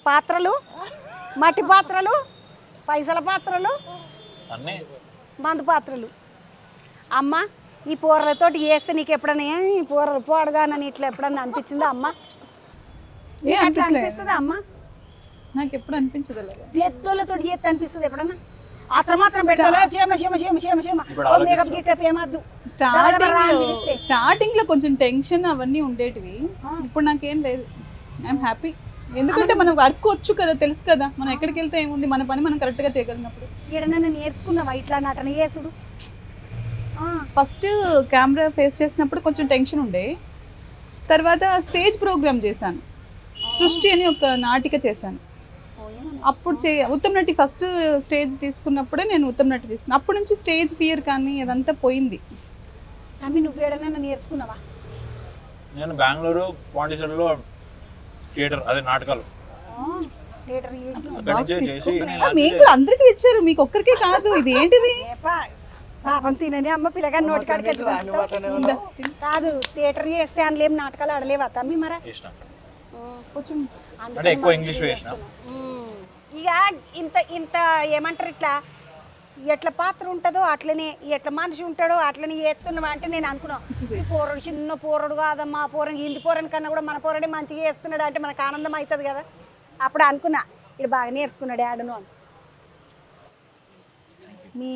పాత్రలు, మట్టి పాత్రలు, పైసల పాత్రలు, మందు పాత్రలు. అమ్మ ఈ పూరలతోటి చేస్తే నీకు ఎప్పుడన్నా ఈ పూరలు పోడగానని ఇట్లా ఎప్పుడన్నా అనిపించిందా అమ్మ? అనిపిస్తుందా అమ్మ? నాకు ఎప్పుడు అనిపించదు. పెద్దోళ్ళతో చేస్తే అనిపిస్తుంది ఎప్పుడన్నా? అతను మాత్రం పెట్టాలి. స్టార్టింగ్ లో కొంచెం టెన్షన్ అవన్నీ ఉండేటివి. ఇప్పుడు నాకేం లేదు. I'm happy. ఎందుకంటే మనం వర్క్ వచ్చు కదా, తెలుసు కదా మనం ఎక్కడికి వెళ్తే ఏముంది, మన పని మనం కరెక్ట్ గా చేయగలిగినప్పుడు. ఏడన్నా నేర్చుకున్నావా ఇట్లా నటన చేసుడు? ఫస్ట్ కెమెరా ఫేస్ చేసినప్పుడు కొంచెం టెన్షన్ ఉండే. తర్వాత స్టేజ్ ప్రోగ్రామ్ చేశాను, సృష్టి అని ఒక నాటిక చేశాను. అప్పుడు ఉత్తమ్ నటి ఫస్ట్ స్టేజ్ తీసుకున్నప్పుడే నేను ఉత్తమ్ నటి తీసుకున్నాను. అప్పటి నుంచి స్టేజ్ ఫియర్ కానీ అదంతా పోయింది. నువ్వు ఏడన్నా నేర్చుకున్నావా? నేను బెంగళూరు, పాండిచేరిలో థియేటర్, అదే నాటకాలు మీకు అందరికీ ఇచ్చారు, మీకు ఒక్కరికే కాదు. ఇది ఏంటిది? పాపం తినని అమ్మ పిల్లగా నోటి కాడికి కాదు. థియేటర్ చేస్తే అందులో ఏం నాటకాలు ఆడలేవా తమ్మి? మరి ఎక్కువ ఇంగ్లీష్ వేసిన ఇక ఇంత ఏమంటారు, ఇట్లా ఎట్లా పాత్ర ఉంటుందో అట్లనే, ఎట్లా మనిషి ఉంటాడో అట్లనే చేస్తున్నావా అంటే నేను అనుకున్నాను పోరడు చిన్న పోరడు కాదమ్మా, పోరని ఇంటి పోరని కన్నా కూడా మన పోరడే మంచిగా చేస్తున్నాడు అంటే మనకు ఆనందం అవుతుంది కదా. అప్పుడు అనుకున్నా ఇది బాగా నేర్చుకున్నాడు ఆడను అని. మీ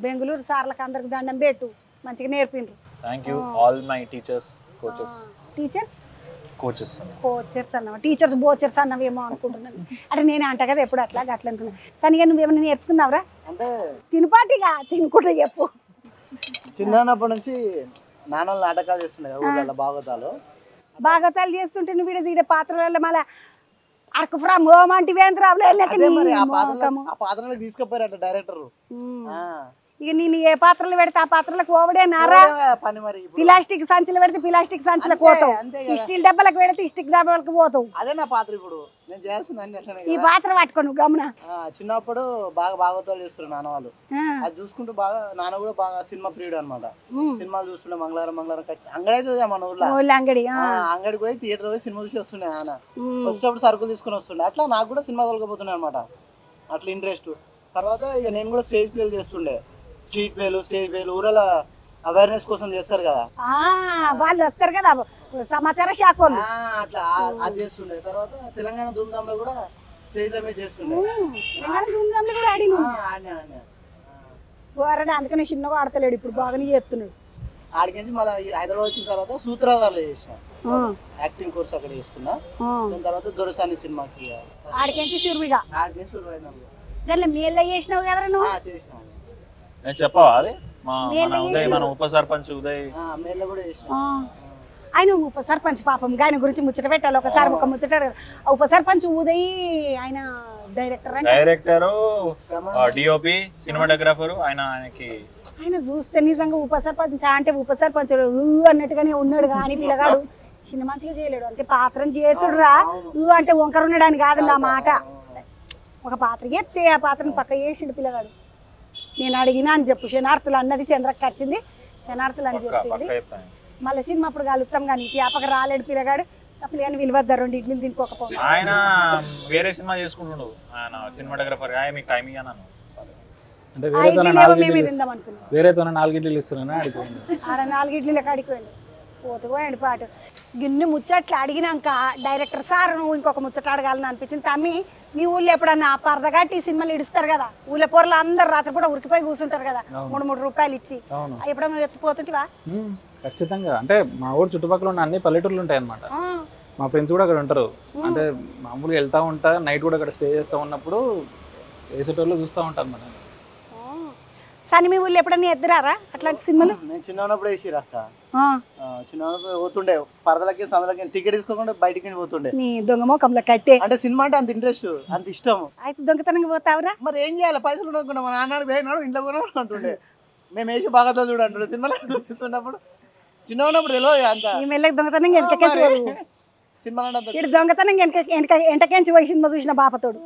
బెంగళూరు సార్లకు అందరికి దండం పెట్టు, మంచిగా నేర్పిండ్రు. Thank you all my teachers, coaches. Coaches అన్నవా? టీచర్స్ బోచర్స్ అన్నవేమో అనుకుంటున్నాను. అంటే నేను అంట కదా ఎప్పుడు అట్లా అనుకున్నాను. సనిగా నువ్వేమైనా నేర్చుకున్నావురా? అంటే తినపాటిగా తినుకుంటా చెప్పు. చిన్నప్పటి నుంచి నాన్న నాటకాలు చేస్తుండే ఊళ్ళో, భాగవతాలు చేస్తుంటే నువ్వు ఈడ పాత్రలలో మళ్ళీ అరకు ఫ్రమ్ హోమ్ అంటే పాత్రలకు తీసుకుపోయారట డైరెక్టర్. ఇక నేను ఏ పాత్రలు పెడితే ఆ పాత్రలకు ఓవడే నారా. ప్లాస్టిక్ సంచులు పెడితే ప్లాస్టిక్ సంచులకు పోతావు, స్టీల్ డబ్బాలకు పెడితే స్టీల్ డబ్బాలకు పోతావు. అదే నా పాత్ర. ఇప్పుడు నేను చేయాల్సింది ఈ పాత్ర పట్టుకో నువ్వు గమన. చిన్నప్పుడు బాగా భాగవతాలు చేస్తున్నారు నాన్న వాళ్ళు. అది చూసుకుంటూ బాగా నాన్న కూడా బాగా సినిమా ప్రియుడు అనమాట. సినిమాలు చూస్తుండే మంగళవారం అంగడి అయితే మన ఊర్లో అంగడికి పోయి థియేటర్ పోయి సినిమా చూసి వస్తుండే నాన్న. వచ్చేటప్పుడు సరుకులు తీసుకుని వస్తుండే. అట్లా నాకు కూడా సినిమా తోలుకపోతుండే అనమాట. అట్లా ఇంట్రెస్ట్. తర్వాత ఇక నేను కూడా స్టేజ్ ప్లేలు చేస్తుండే. స్ట్రీట్ ప్లేలు, స్టేజ్ ప్లేలు ఊరల అవేర్నెస్ కోసం చేస్తారు కదా, వాళ్ళు వస్తారు కదా సమాచార శాఖ వాళ్ళు. అట్లా అది చేస్తుండే. తర్వాత తెలంగాణ ధూమ్ధాంలో కూడా స్టేజ్ లో చేస్తుండే. ధూమ్ధాంలో కూడా ఆడిన అందుకని చిన్నగా ఆడతలేడు, ఇప్పుడు బాగానే చేస్తున్నాడు. ఆడికి మళ్ళీ హైదరాబాద్ వచ్చిన తర్వాత సూత్రధారులు చేసిన. యాక్టింగ్ కోర్స్ అక్కడ చేసుకున్నా. దాని తర్వాత దొరసాని సినిమాకి ఆడికెంచి షురువిగా ఆడికి షురు అయినా గల్ల మేళ్ళ చేసినావు కదరా నువ్వు చేసినాం. నేను చెప్పవా అది మన ఉదయ్, మన ఉప సర్పంచ్ ఉదయ్ మేళ్ళ కూడా చేసినాం. ఆయన ఉప సర్పంచ్ పాపం ఆయన గురించి ముచ్చట పెట్టాలి ఒకసారి, ఒక ముచ్చట. ఉప సర్పంచ్ ఉదయ్ ఆయన డైరెక్టర్, డిఓపి, సినిమాటోగ్రాఫర్. ఆయన చూస్తే నిజంగా ఉప సర్పంచ్ అంటే ఉప సర్పంచ్ అన్నట్టుగానే ఉన్నాడు కానీ పిల్లగాడు చిన్న మంచిగా చేయలేడు. అంటే పాత్రం చేసుడురా అంటే వంకర ఉండడానికి కాదు నా మాట. ఒక పాత్ర చెప్తే ఆ పాత్రను పక్క చేసిండు పిల్లగాడు. నేను అడిగినా అని చెప్పు, శనార్థులు అన్నది చంద్రక్క వచ్చింది, శనార్థులు అని చెప్పింది. మళ్ళీ సినిమా అప్పుడు కలుగుతాం కానీ త్యాపక రాలేడు పిల్లగాడు. అప్పుడు కానీ విలువద్ద 2 ఇడ్లీలు తినుకోకపోతే ఆయన వేరే సినిమా చేసుకుంటుండు. ఆయన సినిమాటోగ్రాఫర్ మీకు టైం ఇయ్యాను అంటే వేరేతోనే 4 ఇడ్లీలు ఇస్తున్నా అడిగిపోయింది. 4 ఇడ్లీల కాడిపోయింది. పోయాడు పాటు గిన్నె ముచ్చట్లు అడిగినాక డైరెక్టర్ సార్ నువ్వు ఇంకొక ముచ్చట అడగాలని అనిపించింది. తమ్మి మీ ఊళ్ళో ఎప్పుడన్నా పరదగట్టి సినిమాలు ఇడుస్తారు కదా, ఊళ్ళో పొరలు అందరు రాత్రి కూడా ఉరికిపోయి కూర్చుంటారు కదా 3 రూపాయలు ఇచ్చి, ఎప్పుడన్నా ఎత్తిపోతుంటివా? ఖచ్చితంగా. అంటే మా ఊరు చుట్టుపక్కల ఉన్న అన్ని పల్లెటూర్లు ఉంటాయి అన్నమాట. మా ఫ్రెండ్స్ కూడా అక్కడ ఉంటారు. అంటే మామూలుగా వెళ్తా ఉంటా, నైట్ కూడా అక్కడ స్టే చేస్తూ ఉన్నప్పుడు వేసేటోళ్ళు చూస్తూ ఉంటారు అన్నమాట. సని మీ ఊళ్ళో ఎప్పుడన్నా ఎదురారా అట్లాంటి సినిమాలు? నేను చిన్న ఉన్నప్పుడు వేసిరు అక్క. చిన్న ఉన్నప్పుడు పోతుండే పరదలకి సమలకి టికెట్ తీసుకోకుండా బయటికి పోతుండే. నీ దొంగ మోకంలో కట్టే అంటే సినిమా అంటే అంత ఇంట్రెస్ట్, అంత ఇష్టం. అయితే దొంగతనంగా పోతావురా? మరి ఏం చేయాలి, పైసలు ఉండకుండా మా నాన్న పోయినాడు ఇంట్లో కూడా అంటుండే. మేము వేసి బాగా చూడ అంటుండే సినిమాలో చూస్తున్నప్పుడు. చిన్న ఉన్నప్పుడు తెలియదు అంత. ఈ మెల్లకి దొంగతనంగా వెనకకెంచి సినిమా దొంగతనంగా ఎంటకెంచి పోయి సినిమా చూసిన బాపతోడు.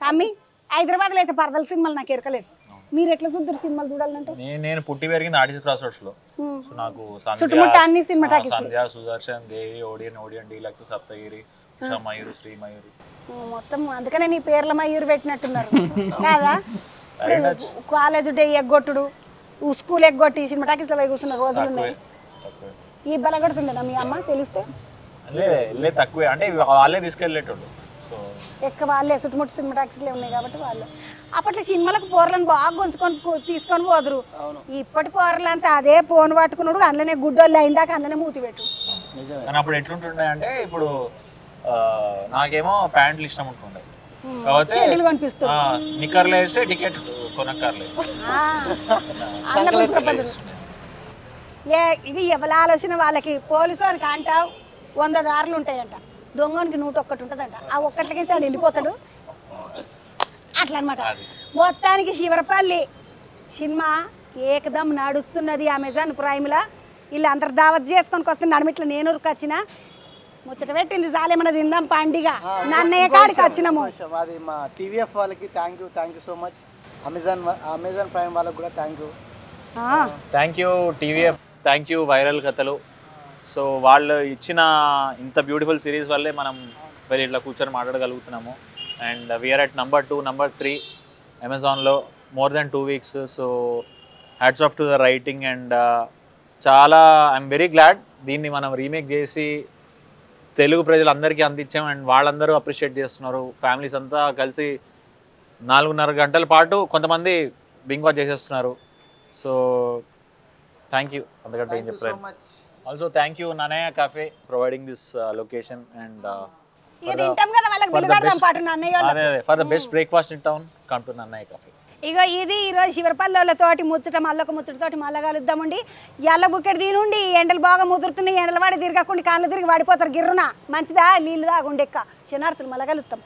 తమ్మి హైదరాబాద్లో అయితే పరదల సినిమాలు నాకు ఎరకలేదు. మీరు ఎట్లా చూద్దరు సినిమాలు చూడాలంటే? నేను పుట్టి పెరిగింది ఆర్టీసీ క్రాస్ రోడ్స్ లో. నాకు సంధ్య, సుదర్శన్, దేవి, ఓడియన్ డీలక్స్, సప్తగిరి, మయూరు, శ్రీ మయూరి మొత్తం. అందుకనే నీ పేర్ల మయూరు పెట్టినట్టున్నారు కాదా? కాలేజ్ డే ఎగ్గొట్టుడు, స్కూల్ ఎగ్గొట్టి సినిమా టాకీస్ లో పోయి కూర్చున్న రోజులు ఉన్నాయి. ఈ బలగొడుతుండేనా మీ అమ్మ తెలిస్తే? తక్కువే, అంటే వాళ్ళే తీసుకెళ్ళేటోళ్ళు. ఎక్కువ వాళ్ళే చుట్టుముట్టు సినిమా టాకీస్లే ఉన్నాయి కాబట్టి వాళ్ళు. అప్పట్లో సినిమాలకు పోర్లను బాగా గుంజుకొని తీసుకొని పోదురు. ఇప్పటి పోర్లు అంతా అదే ఫోన్ పట్టుకున్నాడు, అందులోనే గుడ్డోళ్ళు అయిందాక అందులోనే మూతి పెట్టు. కానీ అప్పుడు ఎట్లుంటుండే అంటే, ఇప్పుడు నాకేమో ప్యాంట్లు ఇష్టం ఉంటుండే కాబట్టి నిక్కర్లు వేస్తే టికెట్ కొనక్కర్లేదు. ఇది ఎవరి ఆలోచన వాళ్ళకి. పోలీసు వానికి అంటావు 100 దారులు ఉంటాయంట, దొంగనికి 101 ఉంటుందంట. ఆ ఒక్కట్లకి వాడు వెళ్ళిపోతాడు అట్లా అనమాట. మొత్తానికి శివరపల్లి సినిమా ఏకదం నడుస్తున్నది అమెజాన్ ప్రైమ్లా. వీళ్ళు అందరు దావత్ చేసుకొని వస్తే నడిమిట్ల నేను వచ్చిన ముచ్చట పెట్టింది చాలేమన్నా తిందాం పండిగ నన్నయ్య కాడికి వచ్చినాము. అది మా టీవీఎఫ్ వాళ్ళకి thank you so much. Amazon prime వాళ్ళకి కూడా thank you TVF, thank you viral కథలు. సో వాళ్ళు ఇచ్చిన ఇంత బ్యూటిఫుల్ సిరీస్ వల్లే మనం వెళ్ళి ఇట్లా కూర్చొని మాట్లాడగలుగుతున్నాము. And we are at number 2, number 3 అమెజాన్లో more than 2 weeks. So hats off to the writing. And చాలా ఐఎమ్ వెరీ గ్లాడ్ దీన్ని మనం రీమేక్ చేసి తెలుగు ప్రజలందరికీ అందించాం. అండ్ వాళ్ళందరూ అప్రిషియేట్ చేస్తున్నారు. ఫ్యామిలీస్ అంతా కలిసి 4.5 గంటల పాటు కొంతమంది బింగ్ వాచ్ చేసేస్తున్నారు. So thank you. అందుకంటే ఏం చెప్పలేదు. Also thank you Nannayya cafe providing this location and for the best breakfast in town, come to Nannayya cafe. ఇగో ఇది ఈరోజు శివరపల్లెలతోటి ముచ్చట, మళ్ళొక ముచ్చటతోటి మళ్ళా కలుద్దామండి. ఎల్ల బుక్కెడు తినుండి, ఎండలు బాగా ముదురుతున్నాయి, ఎండలు వాడి తిరగకుండా కాళ్ళు తిరిగి పడిపోతారు గిర్రున. మంచిదా నీళ్ళు దాగుండెక్క. శనార్థులు మళ్ళా కలుద్దాం.